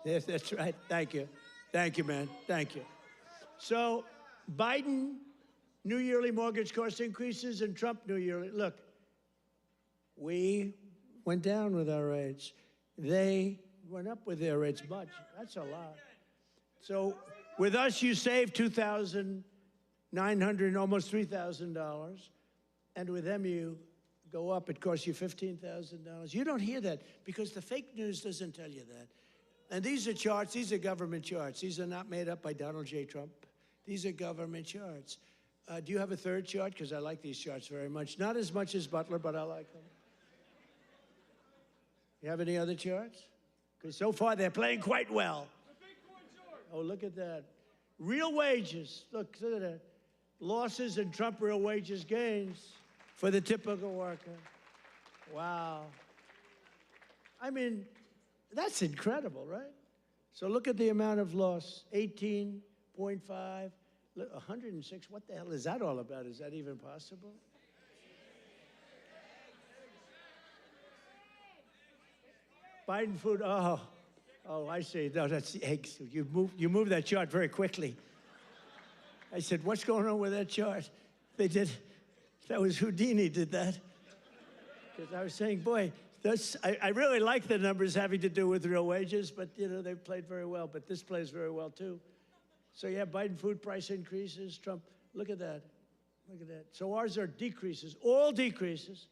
Yes, that's right. Thank you. Thank you, man. Thank you. So Biden, new yearly mortgage cost increases, and Trump, new yearly. Look, we went down with our rates. They went up with their rates much. That's a lot. So with us, you save $2,900, almost $3,000. And with them, you go up. It costs you $15,000. You don't hear that because the fake news doesn't tell you that. And these are charts. These are government charts. These are not made up by Donald J. Trump. These are government charts. Do you have a third chart? Because I like these charts very much. Not as much as Butler, but I like them. You have any other charts? Because so far they're playing quite well. Oh, look at that. Real wages. Look at that. Losses and Trump real wages gains for the typical worker. Wow. I mean, that's incredible, right? So look at the amount of loss. 18.5, 106. What the hell is that all about? Is that even possible? Biden food, oh, I see. No, that's the eggs. You moved that chart very quickly. I said, what's going on with that chart? They did, that was Houdini did that. Because I was saying, boy, I really like the numbers having to do with real wages, but, you know, they've played very well. But this plays very well, too. So, yeah, Biden food price increases, Trump, look at that. Look at that. So ours are decreases, all decreases,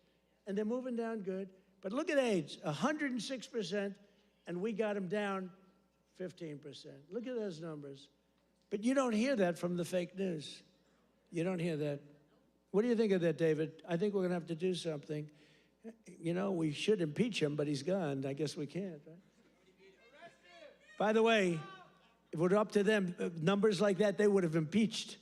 and they're moving down good. But look at AIDS, 106%, and we got them down 15%. Look at those numbers. But you don't hear that from the fake news. You don't hear that. What do you think of that, David? I think we're going to have to do something. You know, we should impeach him, but he's gone. I guess we can't, right? By the way, if it were up to them, numbers like that, they would have impeached.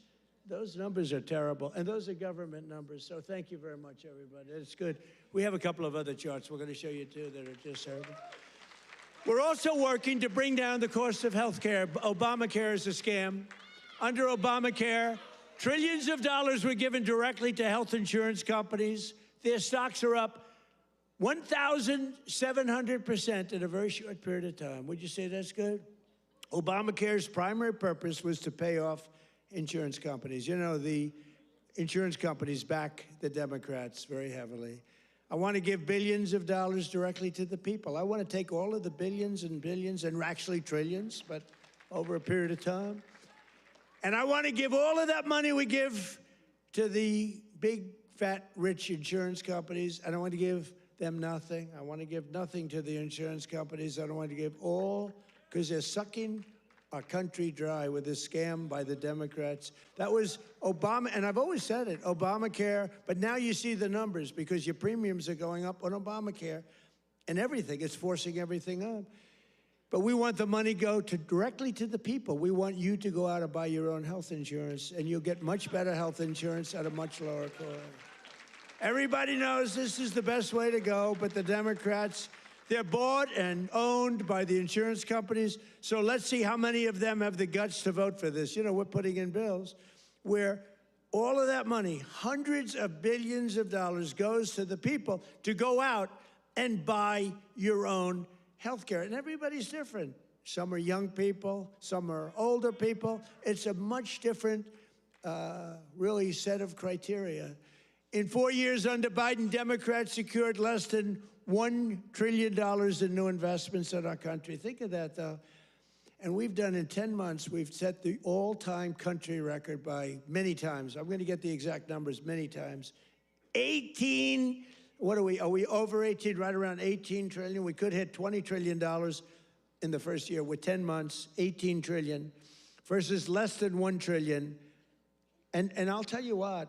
Those numbers are terrible, and those are government numbers. So thank you very much, everybody. It's good. We have a couple of other charts we're going to show you, too, that are just terrible. We're also working to bring down the cost of health care. Obamacare is a scam. Under Obamacare, trillions of dollars were given directly to health insurance companies. Their stocks are up 1,700% in a very short period of time. Would you say that's good? Obamacare's primary purpose was to pay off insurance companies. You know, the insurance companies back the Democrats very heavily. I want to give billions of dollars directly to the people. I want to take all of the billions and billions and actually trillions, but over a period of time. And I want to give all of that money we give to the big, fat, rich insurance companies. I don't want to give them nothing. I want to give nothing to the insurance companies. I don't want to give all, because they're sucking our country dry with this scam by the Democrats. That was Obama, and I've always said it, Obamacare, but now you see the numbers because your premiums are going up on Obamacare and everything. It's forcing everything up. But we want the money go directly to the people. We want you to go out and buy your own health insurance, and you'll get much better health insurance at a much lower cost. Everybody knows this is the best way to go, but the Democrats, they're bought and owned by the insurance companies. So let's see how many of them have the guts to vote for this. You know, we're putting in bills where all of that money, hundreds of billions of dollars, goes to the people to go out and buy your own health care. And everybody's different. Some are young people, some are older people. It's a much different, really, set of criteria. In 4 years under Biden, Democrats secured less than $1 trillion in new investments in our country. Think of that, though. And we've done, in 10 months, we've set the all-time country record by many times. I'm going to get the exact numbers, many times. 18, what are we over 18, right around 18 trillion? We could hit $20 trillion in the first year with 10 months, 18 trillion, versus less than 1 trillion. And I'll tell you what,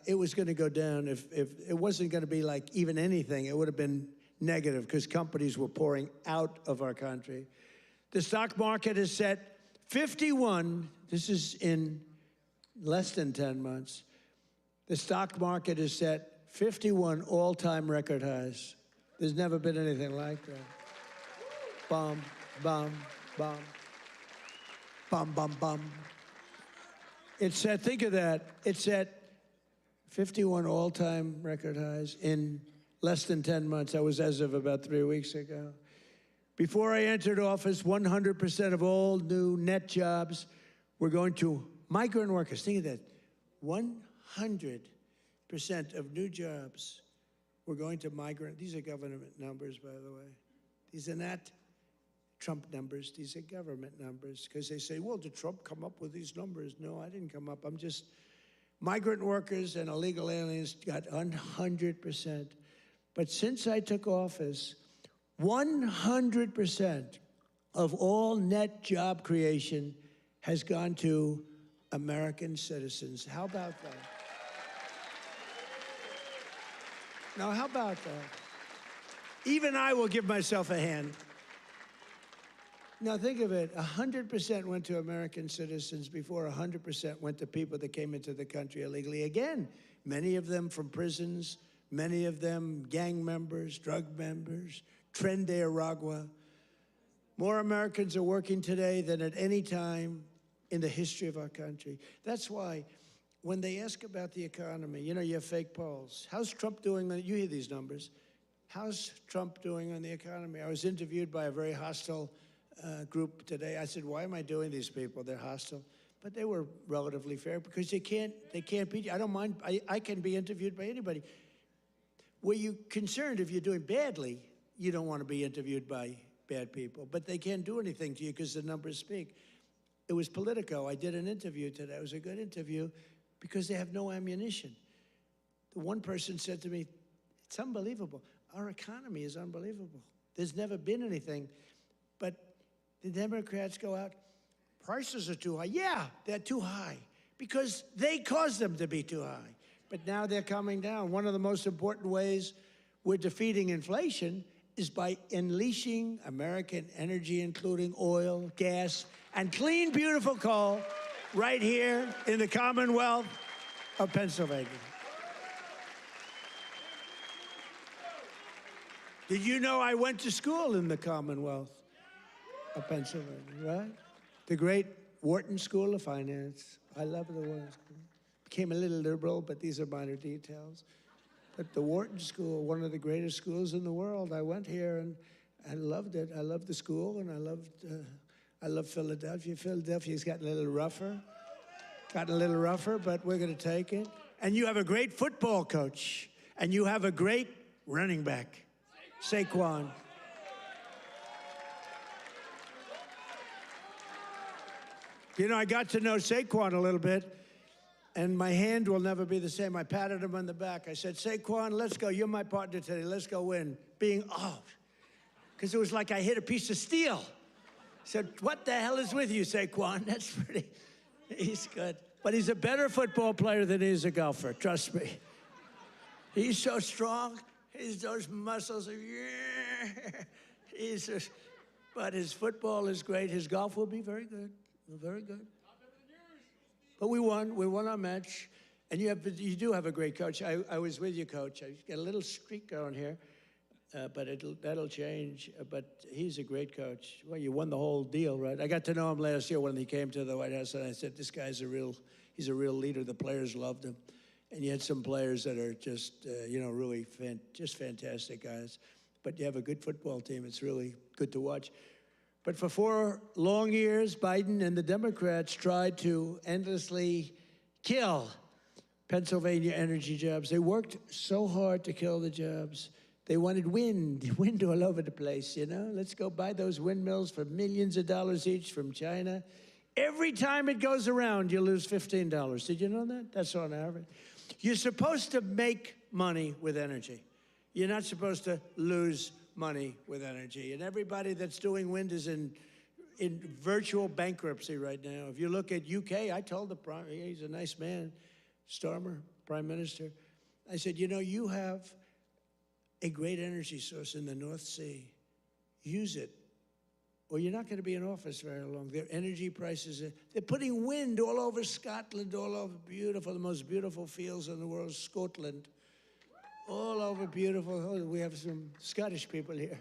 it was going to go down. If it wasn't going to be like even anything, it would have been negative because companies were pouring out of our country. The stock market has set 51, this is in less than 10 months, the stock market has set 51 all-time record highs. There's never been anything like that. Bum, bum, bum, bum, bum, bum. It's set, think of that, it's set 51 all-time record highs in less than 10 months. That was as of about 3 weeks ago. Before I entered office, 100% of all new net jobs were going to migrant workers. Think of that. 100% of new jobs were going to migrant. These are government numbers, by the way. These are not Trump numbers. These are government numbers. Because they say, well, did Trump come up with these numbers? No, I didn't come up. I'm just... Migrant workers and illegal aliens got 100%. But since I took office, 100% of all net job creation has gone to American citizens. How about that? Now, how about that? Even I will give myself a hand. Now, think of it. 100% went to American citizens before 100% went to people that came into the country illegally. Again, many of them from prisons, many of them gang members, drug members, Tren de Aragua. More Americans are working today than at any time in the history of our country. That's why when they ask about the economy, you know, you have fake polls. How's Trump doing? You hear these numbers. How's Trump doing on the economy? I was interviewed by a very hostile group today. I said, why am I doing these people? They're hostile. But they were relatively fair because they can't beat you. I don't mind. I can be interviewed by anybody. Were you concerned if you're doing badly, you don't want to be interviewed by bad people. But they can't do anything to you because the numbers speak. It was Politico. I did an interview today. It was a good interview because they have no ammunition. The one person said to me, it's unbelievable. Our economy is unbelievable. There's never been anything. But the Democrats go out, prices are too high. Yeah, they're too high because they caused them to be too high. But now they're coming down. One of the most important ways we're defeating inflation is by unleashing American energy, including oil, gas, and clean, beautiful coal right here in the Commonwealth of Pennsylvania. Did you know I went to school in the Commonwealth of Pennsylvania, right? The great Wharton School of Finance. I love the Wharton School. Became a little liberal, but these are minor details. But the Wharton School, one of the greatest schools in the world. I went here and I loved it. I loved the school and I love Philadelphia. Philadelphia's gotten a little rougher. But we're going to take it. And you have a great football coach. And you have a great running back, Saquon. You know, I got to know Saquon a little bit, and my hand will never be the same. I patted him on the back. I said, Saquon, let's go. You're my partner today. Let's go win. Being out. Because it was like I hit a piece of steel. I said, what the hell is with you, Saquon? That's pretty, he's good. But he's a better football player than he is a golfer, trust me. He's so strong. He's those muscles. But his football is great. His golf will be very good. Very good. But we won. We won our match. And you do have a great coach. I was with you, Coach. I got a little streak going here, but that'll change. But he's a great coach. Well, you won the whole deal, right? I got to know him last year when he came to the White House, and I said, this guy's he's a real leader. The players loved him. And you had some players that are just, really just fantastic guys. But you have a good football team. It's really good to watch. But for 4 long years, Biden and the Democrats tried to endlessly kill Pennsylvania energy jobs. They worked so hard to kill the jobs. They wanted wind all over the place, Let's go buy those windmills for millions of dollars each from China. Every time it goes around, you lose $15. Did you know that? That's on average. You're supposed to make money with energy. You're not supposed to lose money with energy. And everybody that's doing wind is in virtual bankruptcy right now. If you look at UK, I told he's a nice man, Starmer, Prime Minister. I said, you have a great energy source in the North Sea. Use it, or you're not going to be in office very long. Their energy prices, they're putting wind all over Scotland, all over the most beautiful fields in the world, Scotland. All over beautiful. Oh, we have some Scottish people here.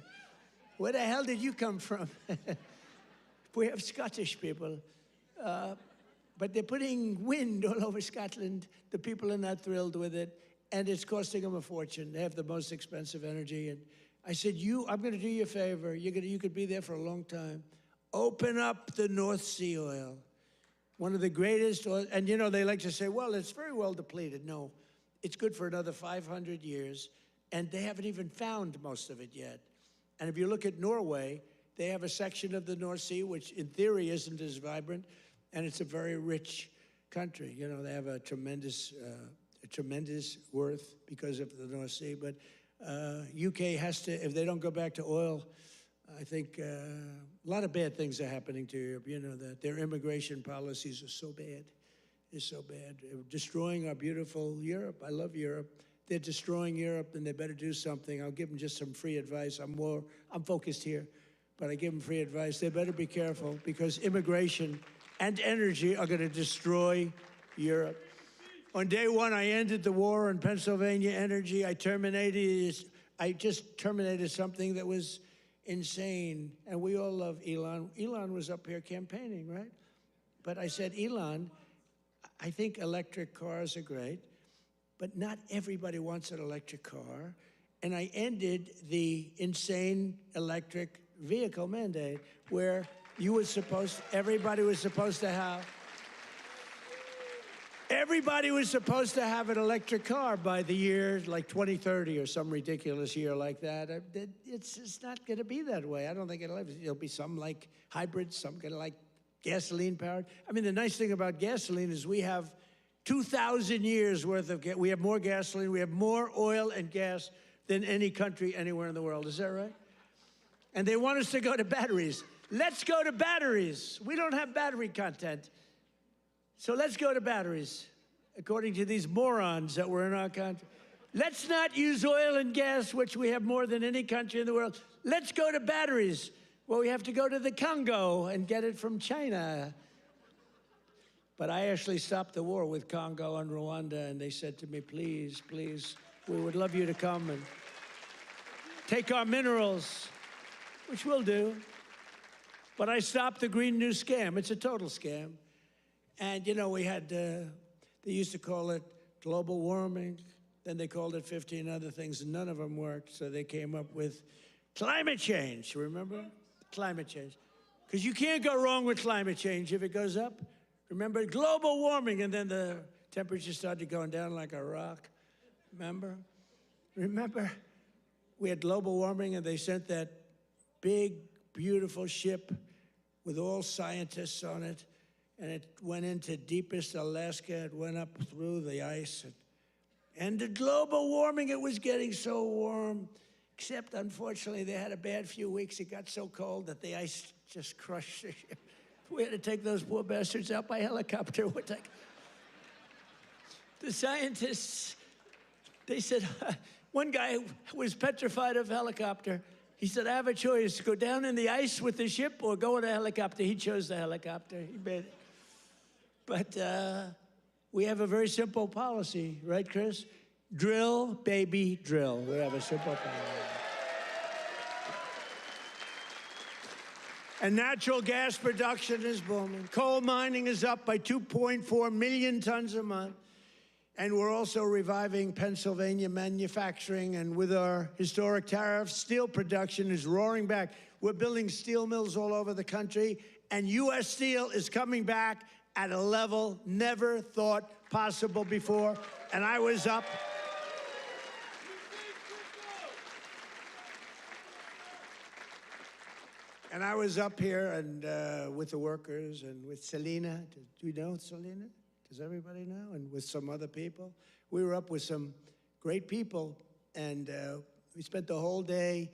Where the hell did you come from? We have Scottish people. But they're putting wind all over Scotland. The people are not thrilled with it. And it's costing them a fortune. They have the most expensive energy. And I said, I'm going to do you a favor. You could be there for a long time. Open up the North Sea oil. One of the greatest oil. And, they like to say, well, it's very well depleted. No. It's good for another 500 years, and they haven't even found most of it yet. And if you look at Norway, they have a section of the North Sea, which in theory isn't as vibrant, and it's a very rich country. They have a tremendous worth because of the North Sea. But UK has to, if they don't go back to oil, I think a lot of bad things are happening to Europe. That their immigration policies are so bad. Is so bad. Destroying our beautiful Europe. I love Europe. They're destroying Europe, and they better do something. I'll give them just some free advice. I'm focused here, but I give them free advice. They better be careful, because immigration and energy are going to destroy Europe. On day one, I ended the war on Pennsylvania energy. I just terminated something that was insane, and we all love Elon. Elon was up here campaigning, right? But I said, Elon, I think electric cars are great, but not everybody wants an electric car. And I ended the insane electric vehicle mandate, where everybody was supposed to have an electric car by the year like 2030 or some ridiculous year like that. It's not going to be that way. I don't think it'll be some like hybrids, some going to like gasoline powered. I mean, the nice thing about gasoline is we have 2,000 years worth of we have more gasoline, we have more oil and gas than any country anywhere in the world. Is that right? And they want us to go to batteries. Let's go to batteries. We don't have battery content. So let's go to batteries, according to these morons that were in our country. Let's not use oil and gas, which we have more than any country in the world. Let's go to batteries. Well, we have to go to the Congo and get it from China. But I actually stopped the war with Congo and Rwanda, and they said to me, please, please, we would love you to come and take our minerals, which we'll do. But I stopped the Green New Scam. It's a total scam. And, we had, they used to call it global warming. Then they called it 15 other things, and none of them worked. So they came up with climate change, remember? Climate change. Because you can't go wrong with climate change if it goes up. Remember, global warming, and then the temperature started going down like a rock. Remember? We had global warming, and they sent that big, beautiful ship with all scientists on it, and it went into deepest Alaska. It went up through the ice. And the global warming, it was getting so warm, except unfortunately they had a bad few weeks. It got so cold that the ice just crushed the ship. We had to take those poor bastards out by helicopter. The scientists, they said, one guy was petrified of helicopter. He said, I have a choice, go down in the ice with the ship or go in a helicopter. He chose the helicopter, he made it. But we have a very simple policy, right, Chris? Drill, baby, drill. We have a simple policy. And natural gas production is booming. Coal mining is up by 2.4 million tons a month. And we're also reviving Pennsylvania manufacturing. And with our historic tariffs, steel production is roaring back. We're building steel mills all over the country. And U.S. steel is coming back at a level never thought possible before. And I was up. And I was up here and with the workers and with Selena. Do you know Selena? Does everybody know? And with some other people. We were up with some great people, and we spent the whole day,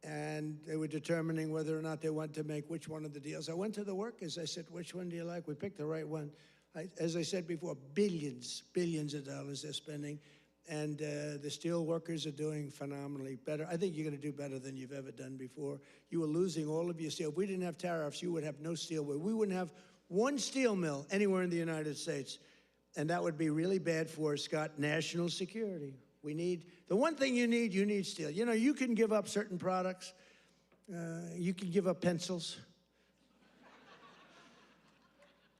and they were determining whether or not they want to make which one of the deals. I went to the workers. I said, which one do you like? We picked the right one. As I said before, billions of dollars they're spending, and the steel workers are doing phenomenally better. I think you're going to do better than you've ever done before. You were losing all of your steel. If we didn't have tariffs, you would have no steel. We wouldn't have one steel mill anywhere in the United States, and that would be really bad for, Scott, national security. We need, the one thing you need steel. You know, you can give up certain products. You can give up pencils.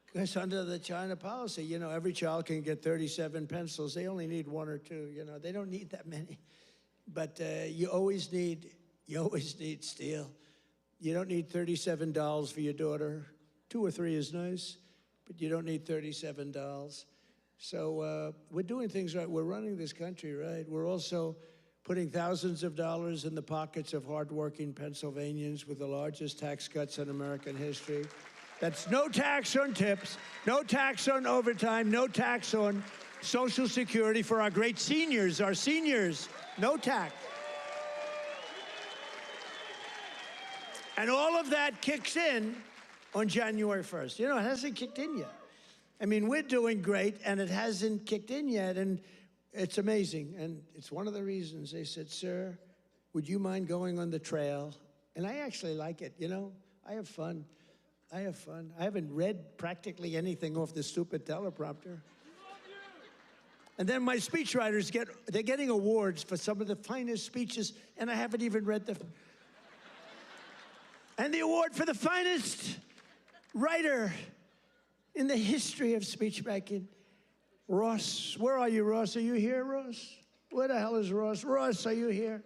Because under the China policy, you know, every child can get 37 pencils. They only need one or two, you know. They don't need that many. But you always need steel. You don't need $37 for your daughter. 2 or 3 is nice, but you don't need $37. So we're doing things right. We're running this country right. We're also putting thousands of dollars in the pockets of hardworking Pennsylvanians with the largest tax cuts in American history. That's no tax on tips, no tax on overtime, no tax on Social Security for our great seniors, no tax. And all of that kicks in on January 1st. You know, it hasn't kicked in yet. I mean, we're doing great, and it hasn't kicked in yet, and it's amazing. And it's one of the reasons they said, sir, would you mind going on the trail? And I actually like it, you know? I have fun. I haven't read practically anything off the stupid teleprompter. And then my speechwriters they're getting awards for some of the finest speeches, and I haven't even read them. And the award for the finest writer in the history of speechmaking, Ross. Where are you, Ross? Are you here, Ross? Where the hell is Ross? Ross, are you here?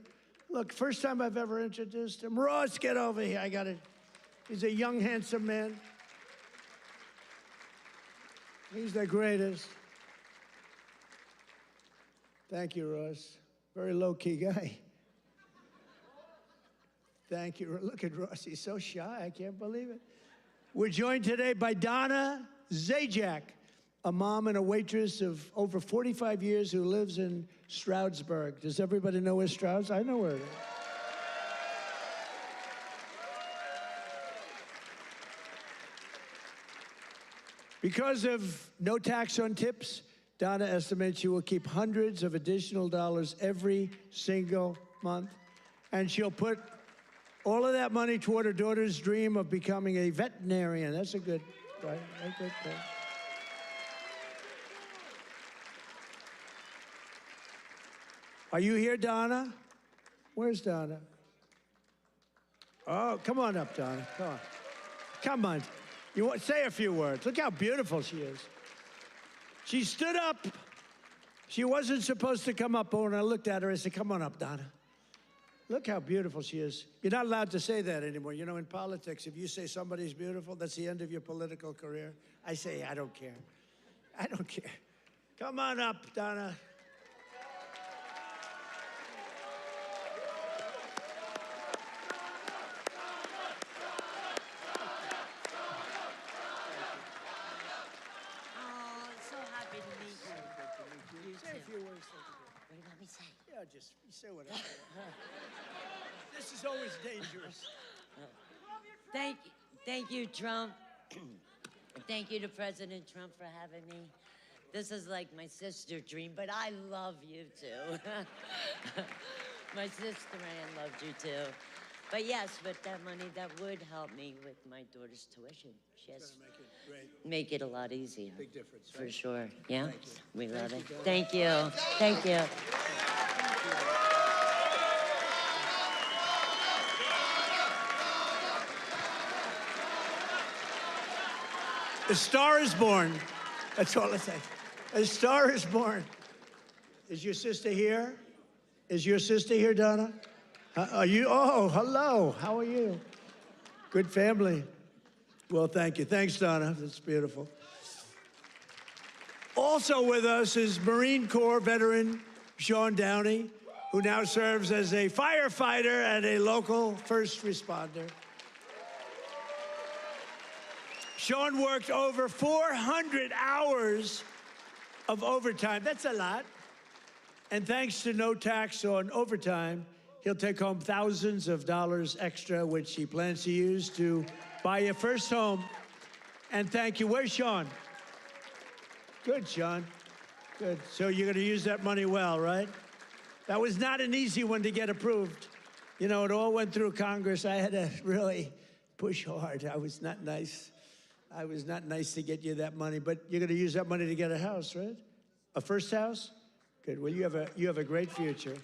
Look, first time I've ever introduced him. Ross, get over here. I got it. He's a young, handsome man. He's the greatest. Thank you, Ross. Very low-key guy. Thank you. Look at Ross. He's so shy. I can't believe it. We're joined today by Donna Zajac, a mom and a waitress of over 45 years who lives in Stroudsburg. Does everybody know where Strouds? I know where it is. Because of no tax on tips, Donna estimates she will keep hundreds of additional dollars every single month, and she'll put all of that money toward her daughter's dream of becoming a veterinarian. That's a good, right? That's a good thing. Are you here, Donna? Where's Donna? Oh, come on up, Donna. Come on. Come on. You want, say a few words. Look how beautiful she is. She stood up. She wasn't supposed to come up, but when I looked at her, I said, come on up, Donna. Look how beautiful she is. You're not allowed to say that anymore. You know, in politics, if you say somebody's beautiful, that's the end of your political career. I say, I don't care. I don't care. Come on up, Donna. just say whatever. This is always dangerous. Thank you, Trump. Thank you to President Trump for having me. This is like my sister dream, but I love you too. My sister Ann loved you too. But yes, with that money, that would help me with my daughter's tuition. Yes. Make it great. Make it a lot easier. Big difference, For right? sure. Yeah. Thank you. We love it. you, Thank you. Thank you. A star is born. That's all I say. A star is born. Is your sister here? Is your sister here, Donna? Are you? Oh, hello. How are you? Good family. Well, thank you. Thanks, Donna. That's beautiful. Also with us is Marine Corps veteran Sean Downey, who now serves as a firefighter and a local first responder. Sean worked over 400 hours of overtime. That's a lot. And thanks to no tax on overtime, he'll take home thousands of dollars extra, which he plans to use to buy a first home. And thank you. Where's Sean? Good, Sean. Good. So you're going to use that money well, right? That was not an easy one to get approved. You know, it all went through Congress. I had to really push hard. I was not nice. I was not nice to get you that money, but you're going to use that money to get a house, right? A first house? Good. Well, you have a great future.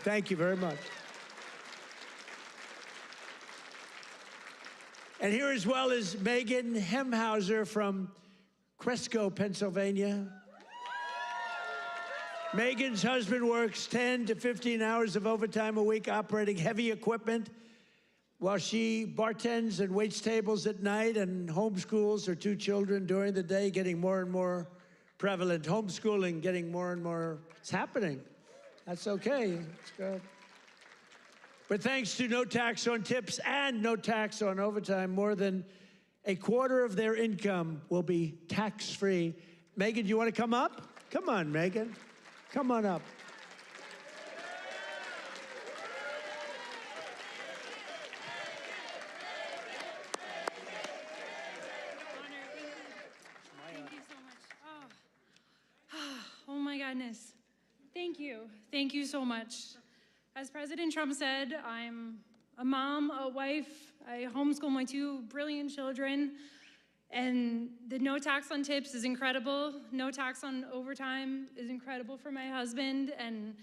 Thank you very much. And here as well is Megan Hemhauser from Cresco, Pennsylvania. Megan's husband works 10 to 15 hours of overtime a week operating heavy equipment while she bartends and waits tables at night and homeschools her two children during the day, getting more and more prevalent. Homeschooling getting more and more, it's happening. That's okay, it's good. But thanks to no tax on tips and no tax on overtime, more than a quarter of their income will be tax-free. Megan, do you want to come up? Come on, Megan. Come on up. Thank you so much. Oh my goodness. Thank you. Thank you so much. As President Trump said, I'm a mom, a wife. I homeschool my two brilliant children. And the no tax on tips is incredible. No tax on overtime is incredible for my husband. And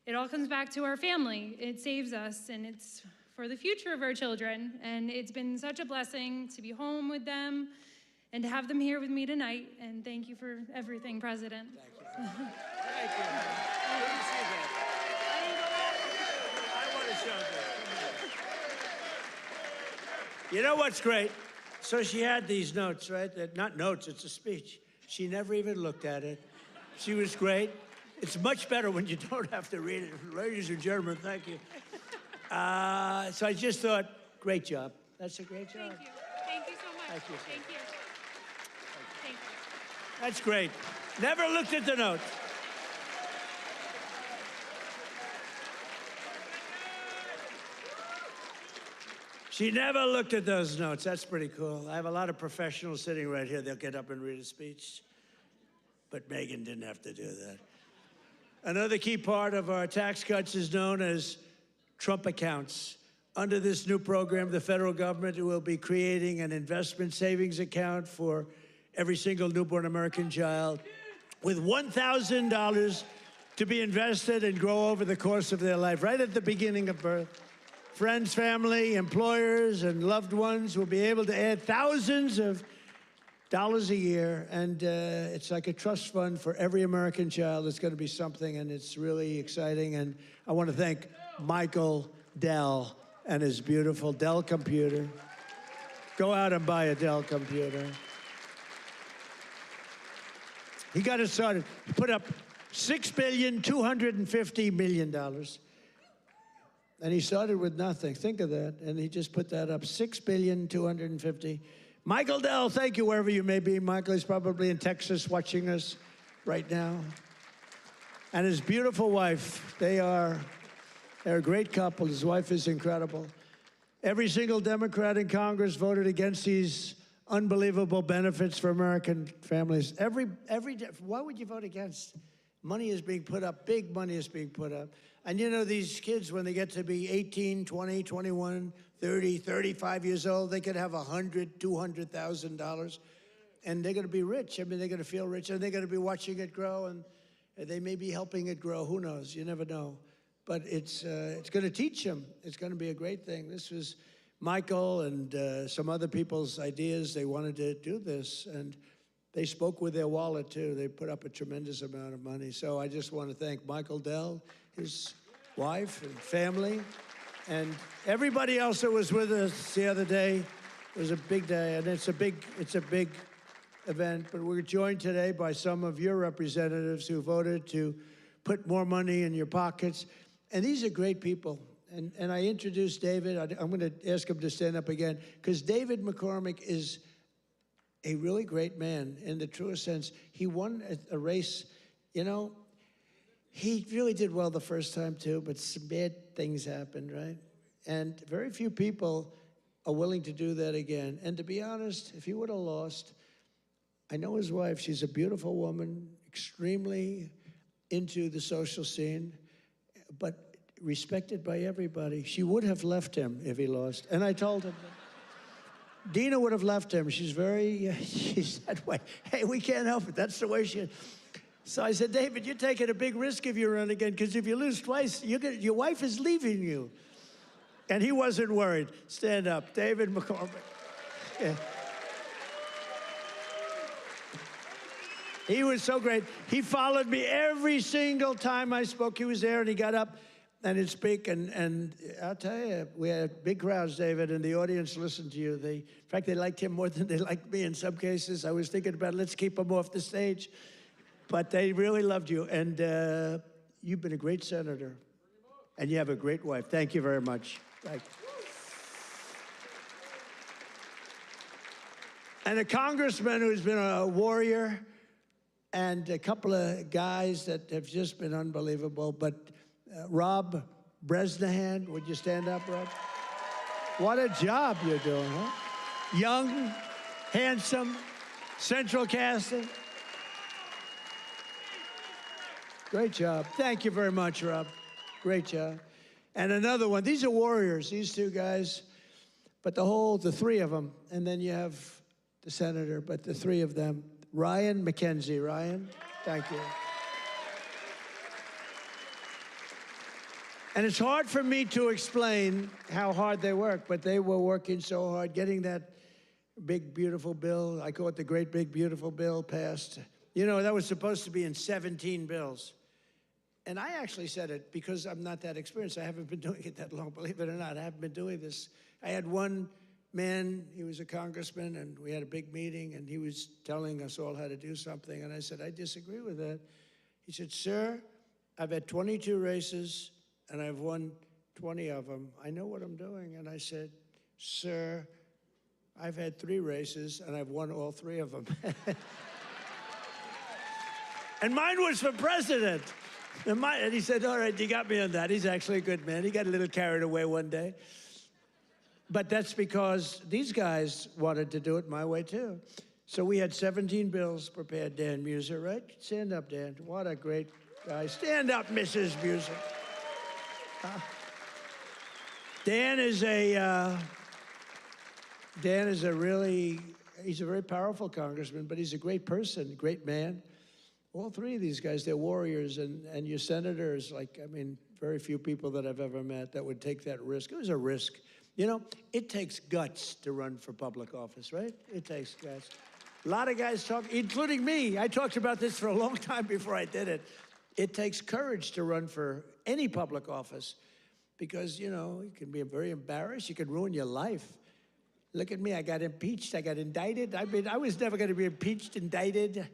it all comes back to our family. It saves us, and it's for the future of our children. And it's been such a blessing to be home with them and to have them here with me tonight. And thank you for everything, President. Thank you. Thank you. Good to see that. I want to show this. You know what's great? So she had these notes, right? Not notes, it's a speech. She never even looked at it. She was great. It's much better when you don't have to read it. Ladies and gentlemen, thank you. So I just thought, great job. That's a great job. Thank you. Thank you so much. Thank you. Thank you. Thank you. That's great. Never looked at the notes. She never looked at those notes. That's pretty cool. I have a lot of professionals sitting right here. They'll get up and read a speech. But Megan didn't have to do that. Another key part of our tax cuts is known as Trump accounts. Under this new program, the federal government will be creating an investment savings account for every single newborn American child with $1,000 to be invested and grow over the course of their life, right at the beginning of birth. Friends, family, employers, and loved ones will be able to add thousands of dollars a year, and it's like a trust fund for every American child. It's going to be something, and it's really exciting. And I want to thank Michael Dell and his beautiful Dell computer. Go out and buy a Dell computer. He got it started. He put up $6.25 billion. And he started with nothing. Think of that. And he just put that up, $6.25 billion. Michael Dell, thank you wherever you may be. Michael is probably in Texas watching us right now. and his beautiful wife. They're a great couple. His wife is incredible. Every single Democrat in Congress voted against these unbelievable benefits for American families. Why would you vote against? Money is being put up, big money is being put up. And you know, these kids, when they get to be 18, 20, 21, 30, 35 years old, they could have $100,000, $200,000, and they're gonna be rich. I mean, they're gonna feel rich, and they're gonna be watching it grow, and they may be helping it grow, who knows, you never know. But it's gonna teach them. It's gonna be a great thing. This was Michael and some other people's ideas. They wanted to do this, and they spoke with their wallet too. They put up a tremendous amount of money. So I just want to thank Michael Dell, his wife and family, and everybody else that was with us the other day. It was a big day, and it's a big event. But we're joined today by some of your representatives who voted to put more money in your pockets. And these are great people. And I introduced David. I'm going to ask him to stand up again, because David McCormick is a really great man in the truest sense. He won a race, you know. He really did well the first time too, but some bad things happened, right? And very few people are willing to do that again. And to be honest, if he would have lost, I know his wife, she's a beautiful woman, extremely into the social scene, but respected by everybody. She would have left him if he lost. And I told him that. Dina would have left him. She's that way. Hey, we can't help it. That's the way she is. So I said, David, you're taking a big risk if you run again, because if you lose twice, your wife is leaving you. And he wasn't worried. Stand up. David McCormick. Yeah. He was so great. He followed me every single time I spoke. He was there, and he got up and he'd speak. And I'll tell you, we had big crowds, David, and the audience listened to you. In fact, they liked him more than they liked me in some cases. I was thinking about, let's keep him off the stage. But they really loved you. And you've been a great senator. And you have a great wife. Thank you very much. Thank you. And a congressman who's been a warrior, and a couple of guys that have just been unbelievable. But Rob Bresnahan, would you stand up, Rob? What a job you're doing, huh? Young, handsome, central casting. Great job. Thank you very much, Rob. Great job. And another one. These are warriors, these two guys. But the three of them. And then you have the senator, but the three of them. Ryan McKenzie. Ryan, thank you. And it's hard for me to explain how hard they work, but they were working so hard, getting that big, beautiful bill. I call it the great, big, beautiful bill passed. You know, that was supposed to be in 17 bills. And I actually said it because I'm not that experienced. I haven't been doing it that long, believe it or not. I haven't been doing this. I had one man, he was a congressman, and we had a big meeting, and he was telling us all how to do something. And I said, I disagree with that. He said, sir, I've had 22 races, and I've won 20 of them. I know what I'm doing. And I said, sir, I've had 3 races, and I've won all 3 of them. And mine was for president. And he said, all right, you got me on that. He's actually a good man. He got a little carried away one day. But that's because these guys wanted to do it my way, too. So we had 17 bills prepared. Dan Muser, right? Stand up, Dan. What a great guy. Stand up, Mrs. Muser. Dan is a he's a very powerful congressman, but he's a great person, great man. All 3 of these guys, they're warriors, and your senators, like, I mean, very few people that I've ever met that would take that risk. It was a risk. You know, it takes guts to run for public office, right? It takes guts. A lot of guys talk, including me. I talked about this for a long time before I did it. It takes courage to run for any public office because, you know, you can be very embarrassed. You can ruin your life. Look at me. I got impeached. I got indicted. I mean, I was never going to be impeached, indicted.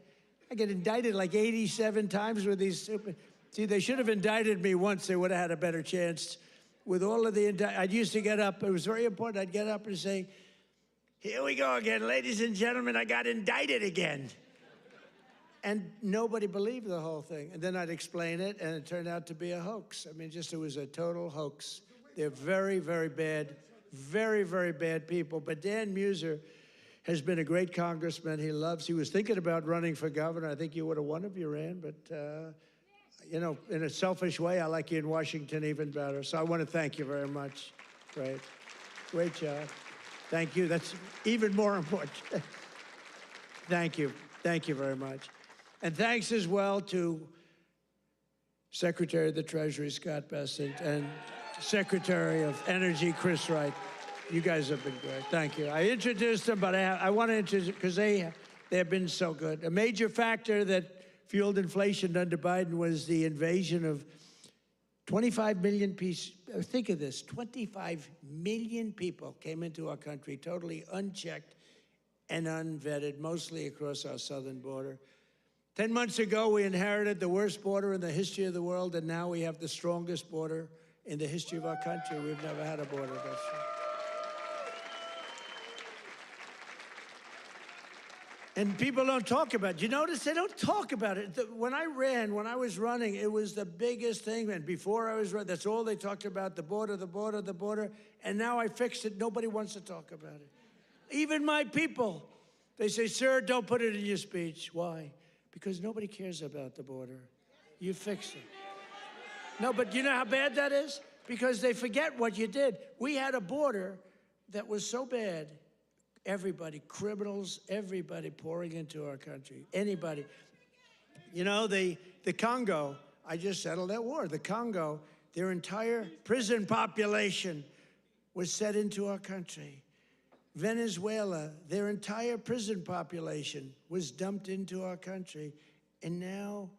I get indicted like 87 times with these stupid... See, they should have indicted me once. They would have had a better chance. With all of the I used to get up. It was very important. I'd get up and say, here we go again. Ladies and gentlemen, I got indicted again. And nobody believed the whole thing. And then I'd explain it, and it turned out to be a hoax. I mean, just it was a total hoax. They're very, very bad, very, very bad people. But Dan Muser has been a great congressman. He was thinking about running for governor. I think you would have won if you ran, but you know, in a selfish way, I like you in Washington even better. So I want to thank you very much. Great. Great job. Thank you. That's even more important. Thank you. Thank you very much. And thanks as well to Secretary of the Treasury, Scott Bessent, and Secretary of Energy, Chris Wright. You guys have been great. Thank you. I introduced them, but I want to introduce, because they have been so good. A major factor that fueled inflation under Biden was the invasion of 25 million people. Think of this, 25 million people came into our country totally unchecked and unvetted, mostly across our southern border. 10 months ago, we inherited the worst border in the history of the world, and now we have the strongest border in the history of our country. We've never had a border that strong. And people don't talk about it. You notice they don't talk about it. When I was running, it was the biggest thing. And before I was running, that's all they talked about, the border, the border, the border. And now I fixed it. Nobody wants to talk about it. Even my people, they say, sir, don't put it in your speech. Why? Because nobody cares about the border. You fixed it. No, but you know how bad that is? Because they forget what you did. We had a border that was so bad. Everybody, criminals, everybody pouring into our country. Anybody. You know, the Congo, I just settled that war. The Congo, their entire prison population was set into our country. Venezuela, their entire prison population was dumped into our country. And now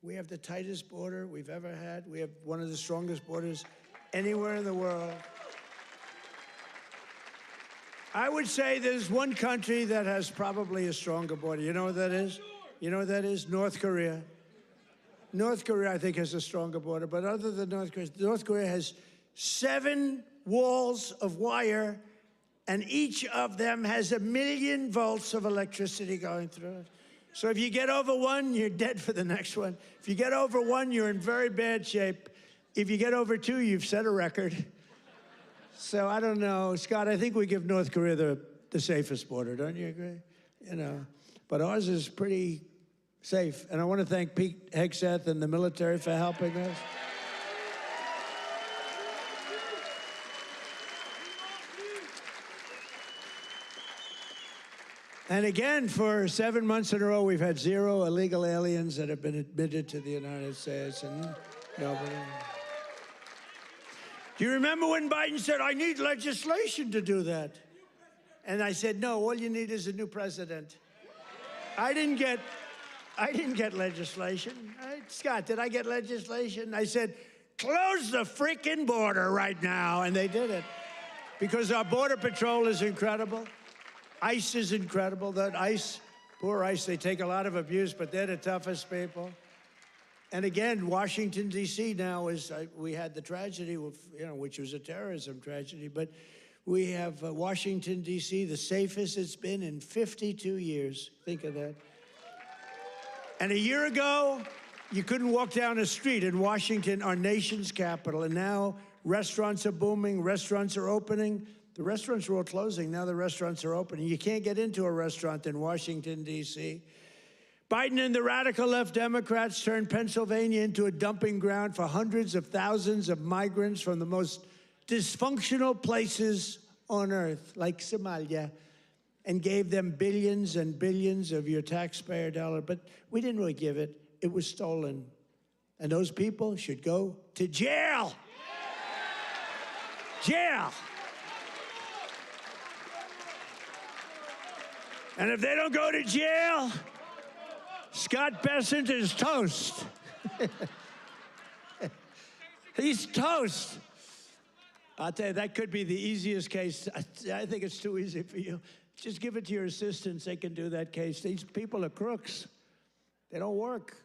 we have the tightest border we've ever had. We have one of the strongest borders anywhere in the world. I would say there's one country that has probably a stronger border. You know what that is? You know what that is? North Korea. North Korea, I think, has a stronger border. But other than North Korea has 7 walls of wire, and each of them has 1 million volts of electricity going through it. So if you get over one, you're dead for the next one. If you get over one, you're in very bad shape. If you get over 2, you've set a record. So I don't know, Scott, I think we give North Korea the safest border, don't you agree? You know, but ours is pretty safe. And I want to thank Pete Hegseth and the military for helping us. And again, for 7 months in a row, we've had 0 illegal aliens that have been admitted to the United States, and nobody. Do you remember when Biden said, I need legislation to do that? And I said, no, all you need is a new president. I didn't get legislation. Scott, did I get legislation? I said, close the freaking border right now. And they did it. Because our Border Patrol is incredible. ICE is incredible. That ICE, poor ICE, they take a lot of abuse, but they're the toughest people. And again, Washington, D.C. now is, we had the tragedy, which was a terrorism tragedy, but we have Washington, D.C., the safest it's been in 52 years. Think of that. And a year ago, you couldn't walk down a street in Washington, our nation's capital, and now restaurants are booming, restaurants are opening. The restaurants were all closing, now the restaurants are opening. You can't get into a restaurant in Washington, D.C. Biden and the radical left Democrats turned Pennsylvania into a dumping ground for hundreds of thousands of migrants from the most dysfunctional places on earth, like Somalia, and gave them billions and billions of your taxpayer dollar. But we didn't really give it. It was stolen. And those people should go to jail. Jail. And if they don't go to jail, Scott Bessent is toast. He's toast. I'll tell you, that could be the easiest case. I think it's too easy for you. Just give it to your assistants. They can do that case. These people are crooks. They don't work.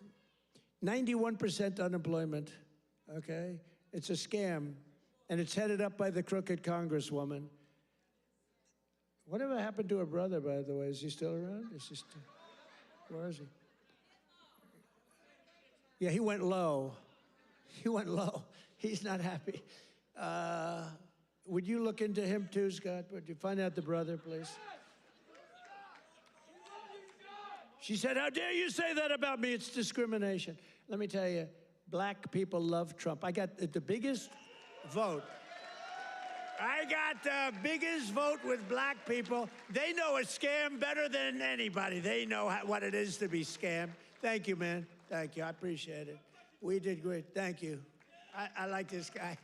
91% unemployment, okay? It's a scam, and it's headed up by the crooked Congresswoman. Whatever happened to her brother, by the way? Is he still around? Where is he? Yeah, he went low. He went low. He's not happy. Would you look into him too, Scott? Would you find out the brother, please? She said, how dare you say that about me? It's discrimination. Let me tell you, black people love Trump. I got the biggest vote. I got the biggest vote with black people. They know a scam better than anybody. They know what it is to be scammed. Thank you, man. Thank you. I appreciate it. We did great. Thank you. I like this guy.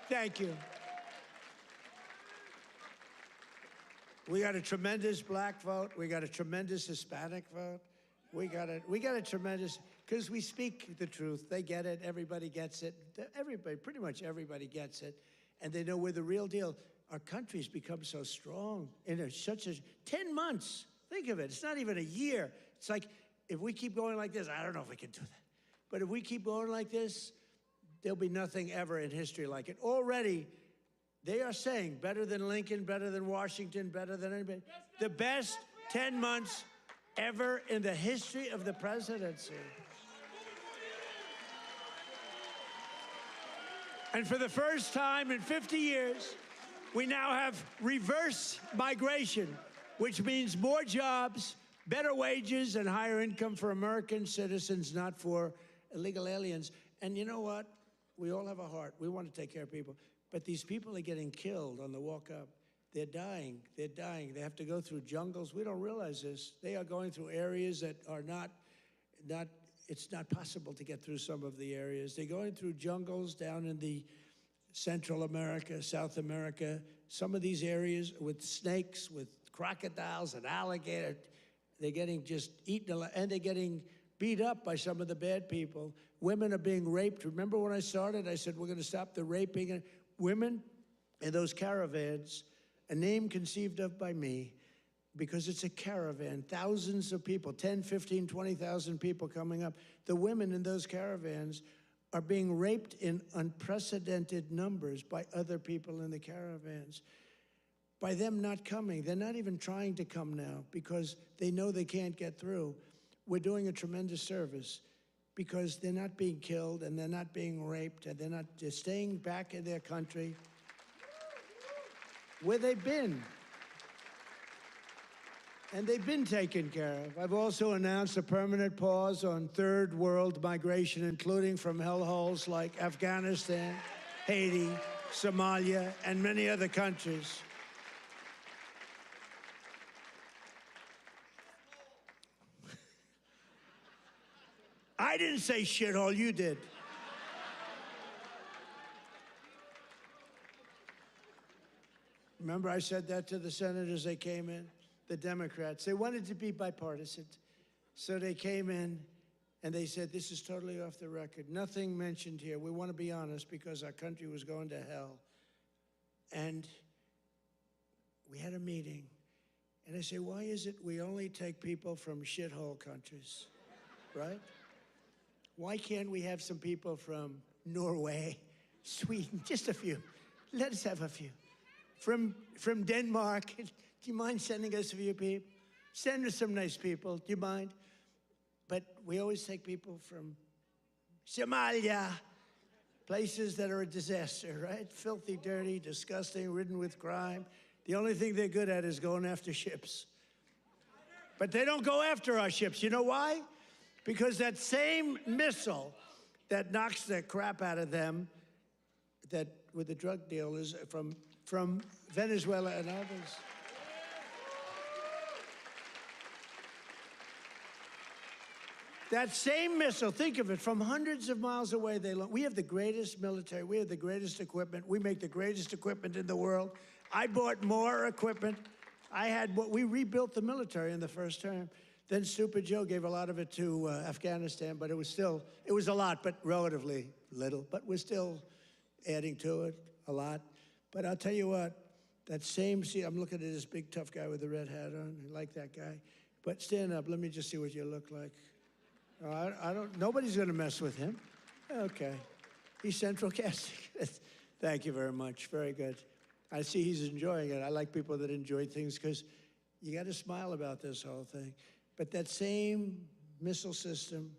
Thank you. We got a tremendous black vote. We got a tremendous Hispanic vote. We got a tremendous, because we speak the truth. They get it. Everybody gets it. Everybody, pretty much everybody gets it. And they know we're the real deal. Our country's become so strong in such a 10 months. Think of it. It's not even a year. It's like, if we keep going like this, I don't know if we can do that. But if we keep going like this, there'll be nothing ever in history like it. Already, they are saying better than Lincoln, better than Washington, better than anybody. The best 10 months ever in the history of the presidency. And for the first time in 50 years, we now have reverse migration, which means more jobs, better wages, and higher income for American citizens, not for illegal aliens. And you know what? We all have a heart. We want to take care of people. But these people are getting killed on the walk up. They're dying. They're dying. They have to go through jungles. We don't realize this. They are going through areas that are it's not possible to get through some of the areas. They're going through jungles down in the Central America, South America, some of these areas with snakes, with crocodiles and alligators. They're getting just eaten alive, and they're getting beat up by some of the bad people. Women are being raped. Remember when I started, I said, we're going to stop the raping. Women in those caravans, a name conceived of by me, because it's a caravan, thousands of people, 10, 15, 20,000 people coming up. The women in those caravans are being raped in unprecedented numbers by other people in the caravans. By them not coming, they're not even trying to come now because they know they can't get through. We're doing a tremendous service because they're not being killed and they're not being raped and they're staying back in their country where they've been. And they've been taken care of. I've also announced a permanent pause on third world migration, including from hellholes like Afghanistan, Haiti, Somalia, and many other countries. I didn't say shithole, you did. Remember I said that to the senators, they came in? The Democrats, they wanted to be bipartisan. So they came in and they said, this is totally off the record. Nothing mentioned here. We want to be honest because our country was going to hell. And we had a meeting. And I say, why is it we only take people from shithole countries, right? Why can't we have some people from Norway, Sweden, just a few? Let us have a few. From Denmark. Do you mind sending us a few people? Send us some nice people. Do you mind? But we always take people from Somalia, places that are a disaster, right? Filthy, dirty, disgusting, ridden with crime. The only thing they're good at is going after ships. But they don't go after our ships. You know why? Because that same missile that knocks the crap out of them, that with the drug dealers from Venezuela and others. That same missile, think of it, from hundreds of miles away, we have the greatest military, we have the greatest equipment, we make the greatest equipment in the world. I bought more equipment. We rebuilt the military in the first term. Then Stupid Joe gave a lot of it to Afghanistan, but it was a lot, but relatively little. But we're still adding to it a lot. But I'll tell you what, I'm looking at this big tough guy with the red hat on. I like that guy. But stand up, let me just see what you look like. Nobody's gonna mess with him. Okay. He's central casting. Thank you very much, very good. I see he's enjoying it. I like people that enjoy things because you gotta smile about this whole thing. But that same missile system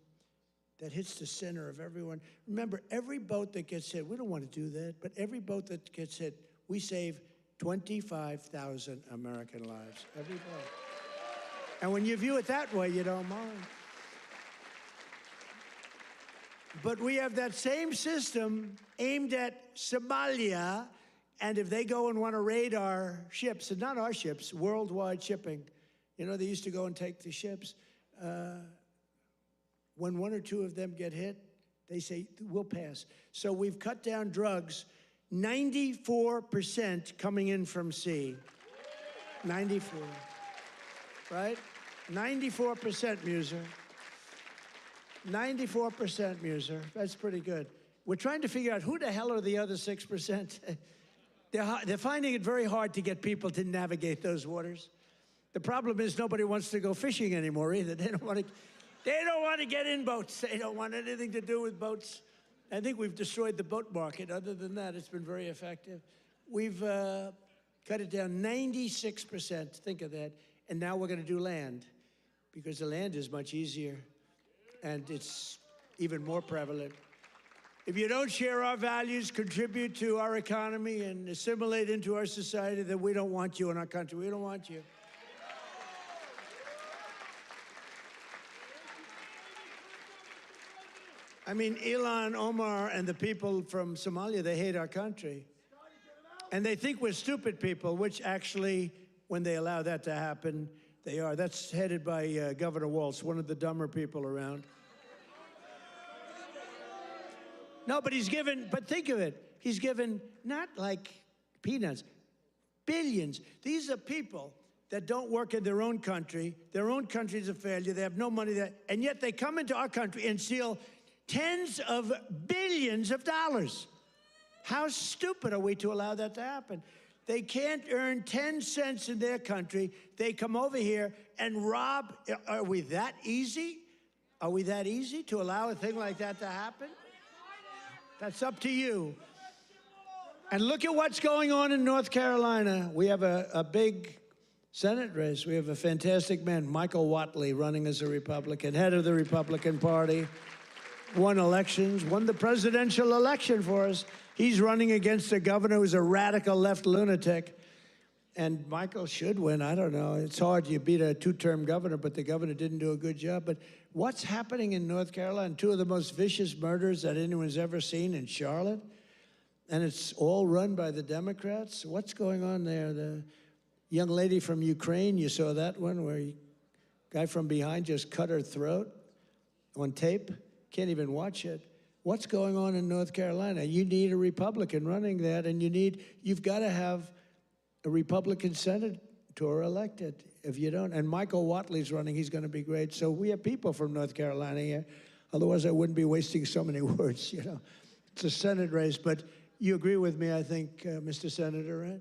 that hits the center of everyone. Remember, every boat that gets hit, we don't want to do that, but every boat that gets hit, we save 25,000 American lives, every boat. And when you view it that way, you don't mind. But we have that same system aimed at Somalia, and if they go and want to raid our ships, and not our ships, worldwide shipping, you know, they used to go and take the ships. When one or two of them get hit, they say, we'll pass. So we've cut down drugs, 94% coming in from sea. 94, right? 94%, Muser. 94%, Muser. That's pretty good. We're trying to figure out who the hell are the other 6%. They're finding it very hard to get people to navigate those waters. The problem is nobody wants to go fishing anymore either. They don't want to get in boats. They don't want anything to do with boats. I think we've destroyed the boat market. Other than that, it's been very effective. We've cut it down 96%. Think of that. And now we're going to do land, because the land is much easier, and it's even more prevalent. If you don't share our values, contribute to our economy, and assimilate into our society, then we don't want you in our country. We don't want you. I mean, Ilhan Omar and the people from Somalia, they hate our country. And they think we're stupid people, which actually, when they allow that to happen, they are. That's headed by Governor Walz, one of the dumber people around. No, but but think of it. He's given not like peanuts, billions. These are people that don't work in their own country. Their own country's a failure. They have no money there. And yet they come into our country and steal tens of billions of dollars. How stupid are we to allow that to happen? They can't earn 10 cents in their country. They come over here and rob. Are we that easy? Are we that easy to allow a thing like that to happen? That's up to you. And look at what's going on in North Carolina. We have a big Senate race. We have a fantastic man, Michael Whatley, running as a Republican, head of the Republican Party. Won elections, won the presidential election for us. He's running against a governor who's a radical left lunatic. And Michael should win. I don't know. It's hard. You beat a two-term governor, but the governor didn't do a good job. But what's happening in North Carolina? Two of the most vicious murders that anyone's ever seen in Charlotte. And it's all run by the Democrats. What's going on there? The young lady from Ukraine, you saw that one where a guy from behind just cut her throat on tape. Can't even watch it. What's going on in North Carolina? You need a Republican running that, and you've got to have a Republican senator elected. If you don't, and Michael Whatley's running, he's going to be great. So we have people from North Carolina here. Otherwise, I wouldn't be wasting so many words, you know. It's a Senate race, but you agree with me, I think, Mr. Senator, right?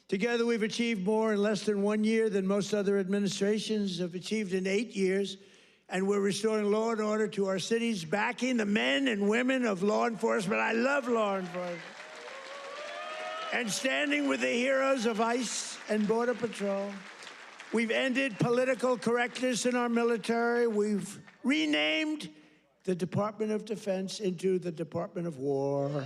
Together, we've achieved more in less than 1 year than most other administrations have achieved in 8 years. And we're restoring law and order to our cities, backing the men and women of law enforcement. I love law enforcement. And standing with the heroes of ICE and Border Patrol. We've ended political correctness in our military. We've renamed the Department of Defense into the Department of War.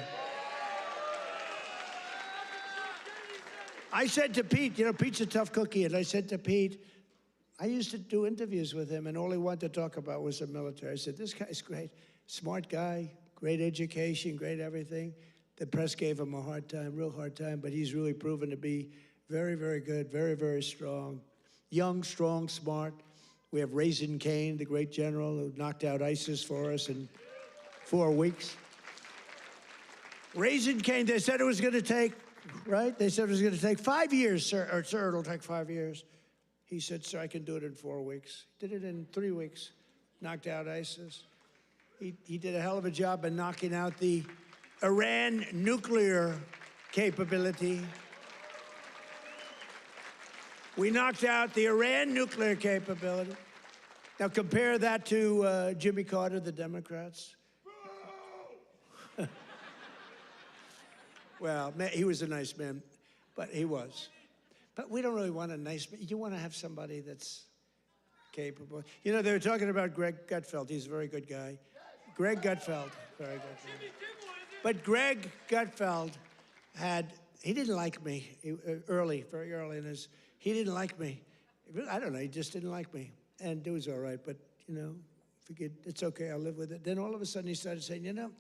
I said to Pete, you know, Pete's a tough cookie, and I said to Pete, I used to do interviews with him, and all he wanted to talk about was the military. I said, this guy's great, smart guy, great education, great everything. The press gave him a hard time, real hard time, but he's really proven to be very, very good, very, very strong. Young, strong, smart. We have Raisin Cain, the great general who knocked out ISIS for us in 4 weeks. Raisin Cain, they said it was going to take, right? They said it was going to take 5 years, sir, or sir, it'll take 5 years. He said, sir, I can do it in 4 weeks. Did it in 3 weeks, knocked out ISIS. He did a hell of a job in knocking out the Iran nuclear capability. We knocked out the Iran nuclear capability. Now compare that to Jimmy Carter, the Democrats. Well, he was a nice man, but he was. But we don't really want a nice man. You want to have somebody that's capable. You know, they were talking about Greg Gutfeld. He's a very good guy. Greg Gutfeld. Very good. But Greg Gutfeld he didn't like me very early in his, he didn't like me. I don't know, he just didn't like me. And it was all right, but, you know, it's okay, I'll live with it. Then all of a sudden he started saying, you know,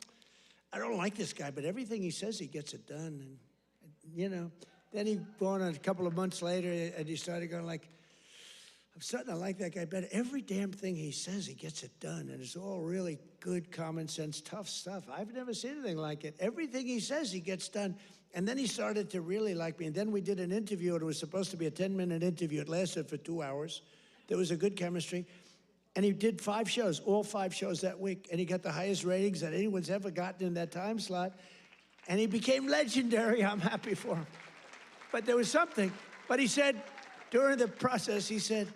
I don't like this guy, but everything he says, he gets it done. And you know, then he went on a couple of months later and he started going like, I'm starting to like that guy better. Every damn thing he says, he gets it done. And it's all really good, common sense, tough stuff. I've never seen anything like it. Everything he says, he gets done. And then he started to really like me. And then we did an interview. It was supposed to be a 10-minute interview. It lasted for 2 hours. There was a good chemistry. And he did 5 shows, all 5 shows that week. And he got the highest ratings that anyone's ever gotten in that time slot. And he became legendary. I'm happy for him. But there was something. But he said, during the process, he said,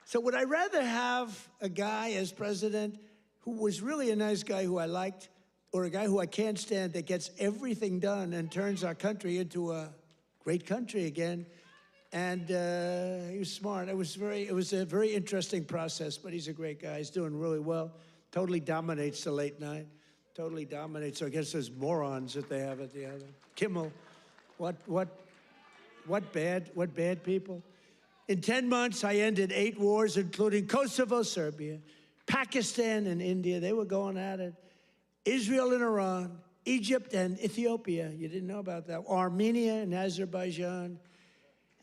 so would I rather have a guy as president who was really a nice guy who I liked, or a guy who I can't stand that gets everything done and turns our country into a great country again? And he was smart. It was a very interesting process, but he's a great guy. He's doing really well. Totally dominates the late night. Totally dominates against those morons that they have at the other. Kimmel, what bad people. In 10 months, I ended 8 wars, including Kosovo, Serbia, Pakistan and India. They were going at it. Israel and Iran, Egypt and Ethiopia. You didn't know about that. Armenia and Azerbaijan.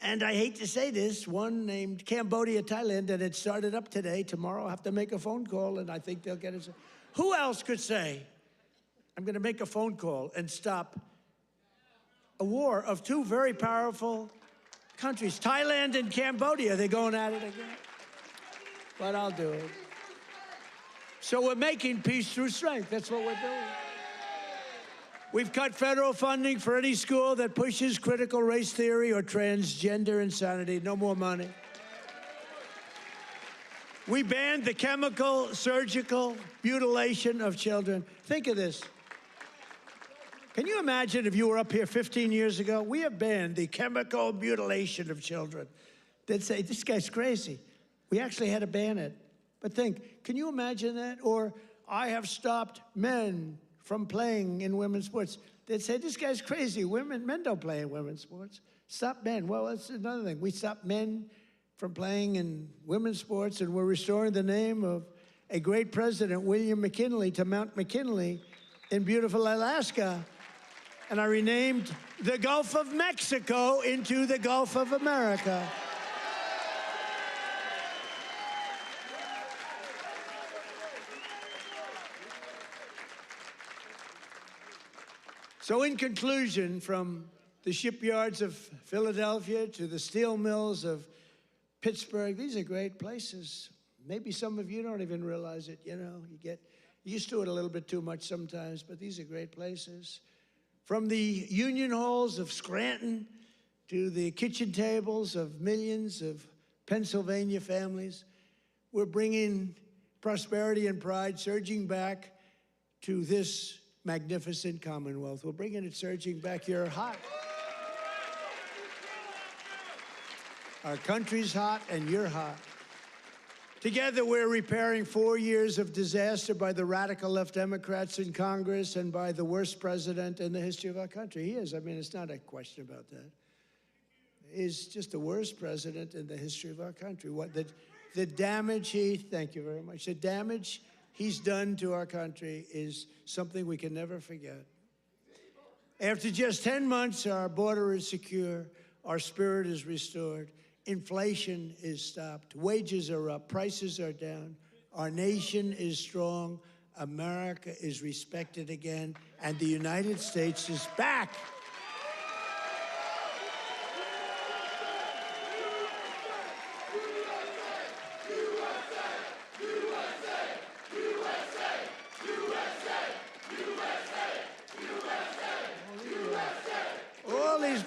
And I hate to say this, one named Cambodia, Thailand, and it started up today. Tomorrow I'll have to make a phone call, and I think they'll get it. Who else could say, I'm going to make a phone call and stop a war of 2 very powerful countries, Thailand and Cambodia? They're going at it again. But I'll do it. So we're making peace through strength. That's what we're doing. We've cut federal funding for any school that pushes critical race theory or transgender insanity. No more money. We banned the chemical, surgical mutilation of children. Think of this. Can you imagine if you were up here 15 years ago? We have banned the chemical mutilation of children. They'd say, this guy's crazy. We actually had to ban it. But think, can you imagine that? Or I have stopped men from playing in women's sports. They'd say, this guy's crazy. Men don't play in women's sports. Stop men. Well, that's another thing. We stopped men from playing in women's sports, and we're restoring the name of a great president, William McKinley, to Mount McKinley in beautiful Alaska. And I renamed the Gulf of Mexico into the Gulf of America. So in conclusion, from the shipyards of Philadelphia to the steel mills of Pittsburgh, these are great places. Maybe some of you don't even realize it, you know. You get used to it a little bit too much sometimes, but these are great places. From the union halls of Scranton to the kitchen tables of millions of Pennsylvania families, we're bringing prosperity and pride surging back to this magnificent Commonwealth. We're bringing it surging back. You're hot. Our country's hot, and you're hot. Together, we're repairing 4 years of disaster by the radical left Democrats in Congress and by the worst president in the history of our country. He is. I mean, it's not a question about that. He's just the worst president in the history of our country. The damage thank you very much. The damage he's done to our country is something we can never forget. After just 10 months, our border is secure, our spirit is restored, inflation is stopped, wages are up, prices are down, our nation is strong, America is respected again, and the United States is back.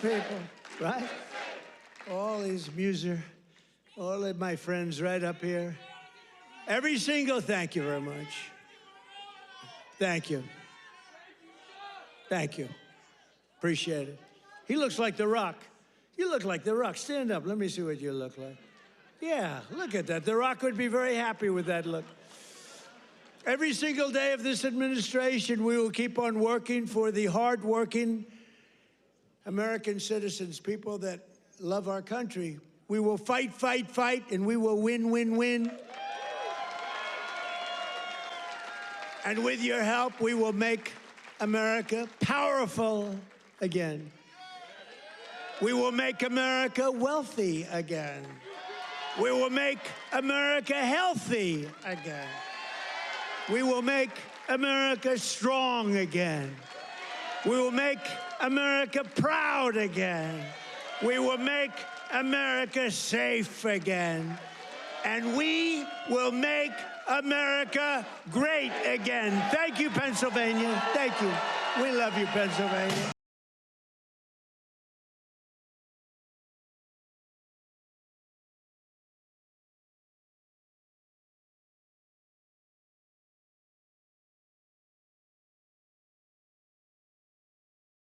People, right? All these all of my friends right up here. Every single, thank you very much. Thank you. Thank you. Appreciate it. He looks like The Rock. You look like The Rock. Stand up. Let me see what you look like. Yeah, look at that. The Rock would be very happy with that look. Every single day of this administration, we will keep on working for the hard-working American citizens, people that love our country. We will fight, fight, fight, and we will win, win, win. And with your help, we will make America powerful again. We will make America wealthy again. We will make America healthy again. We will make America strong again. We will make America proud again. We will make America safe again. And we will make America great again. Thank you, Pennsylvania. Thank you. We love you, Pennsylvania.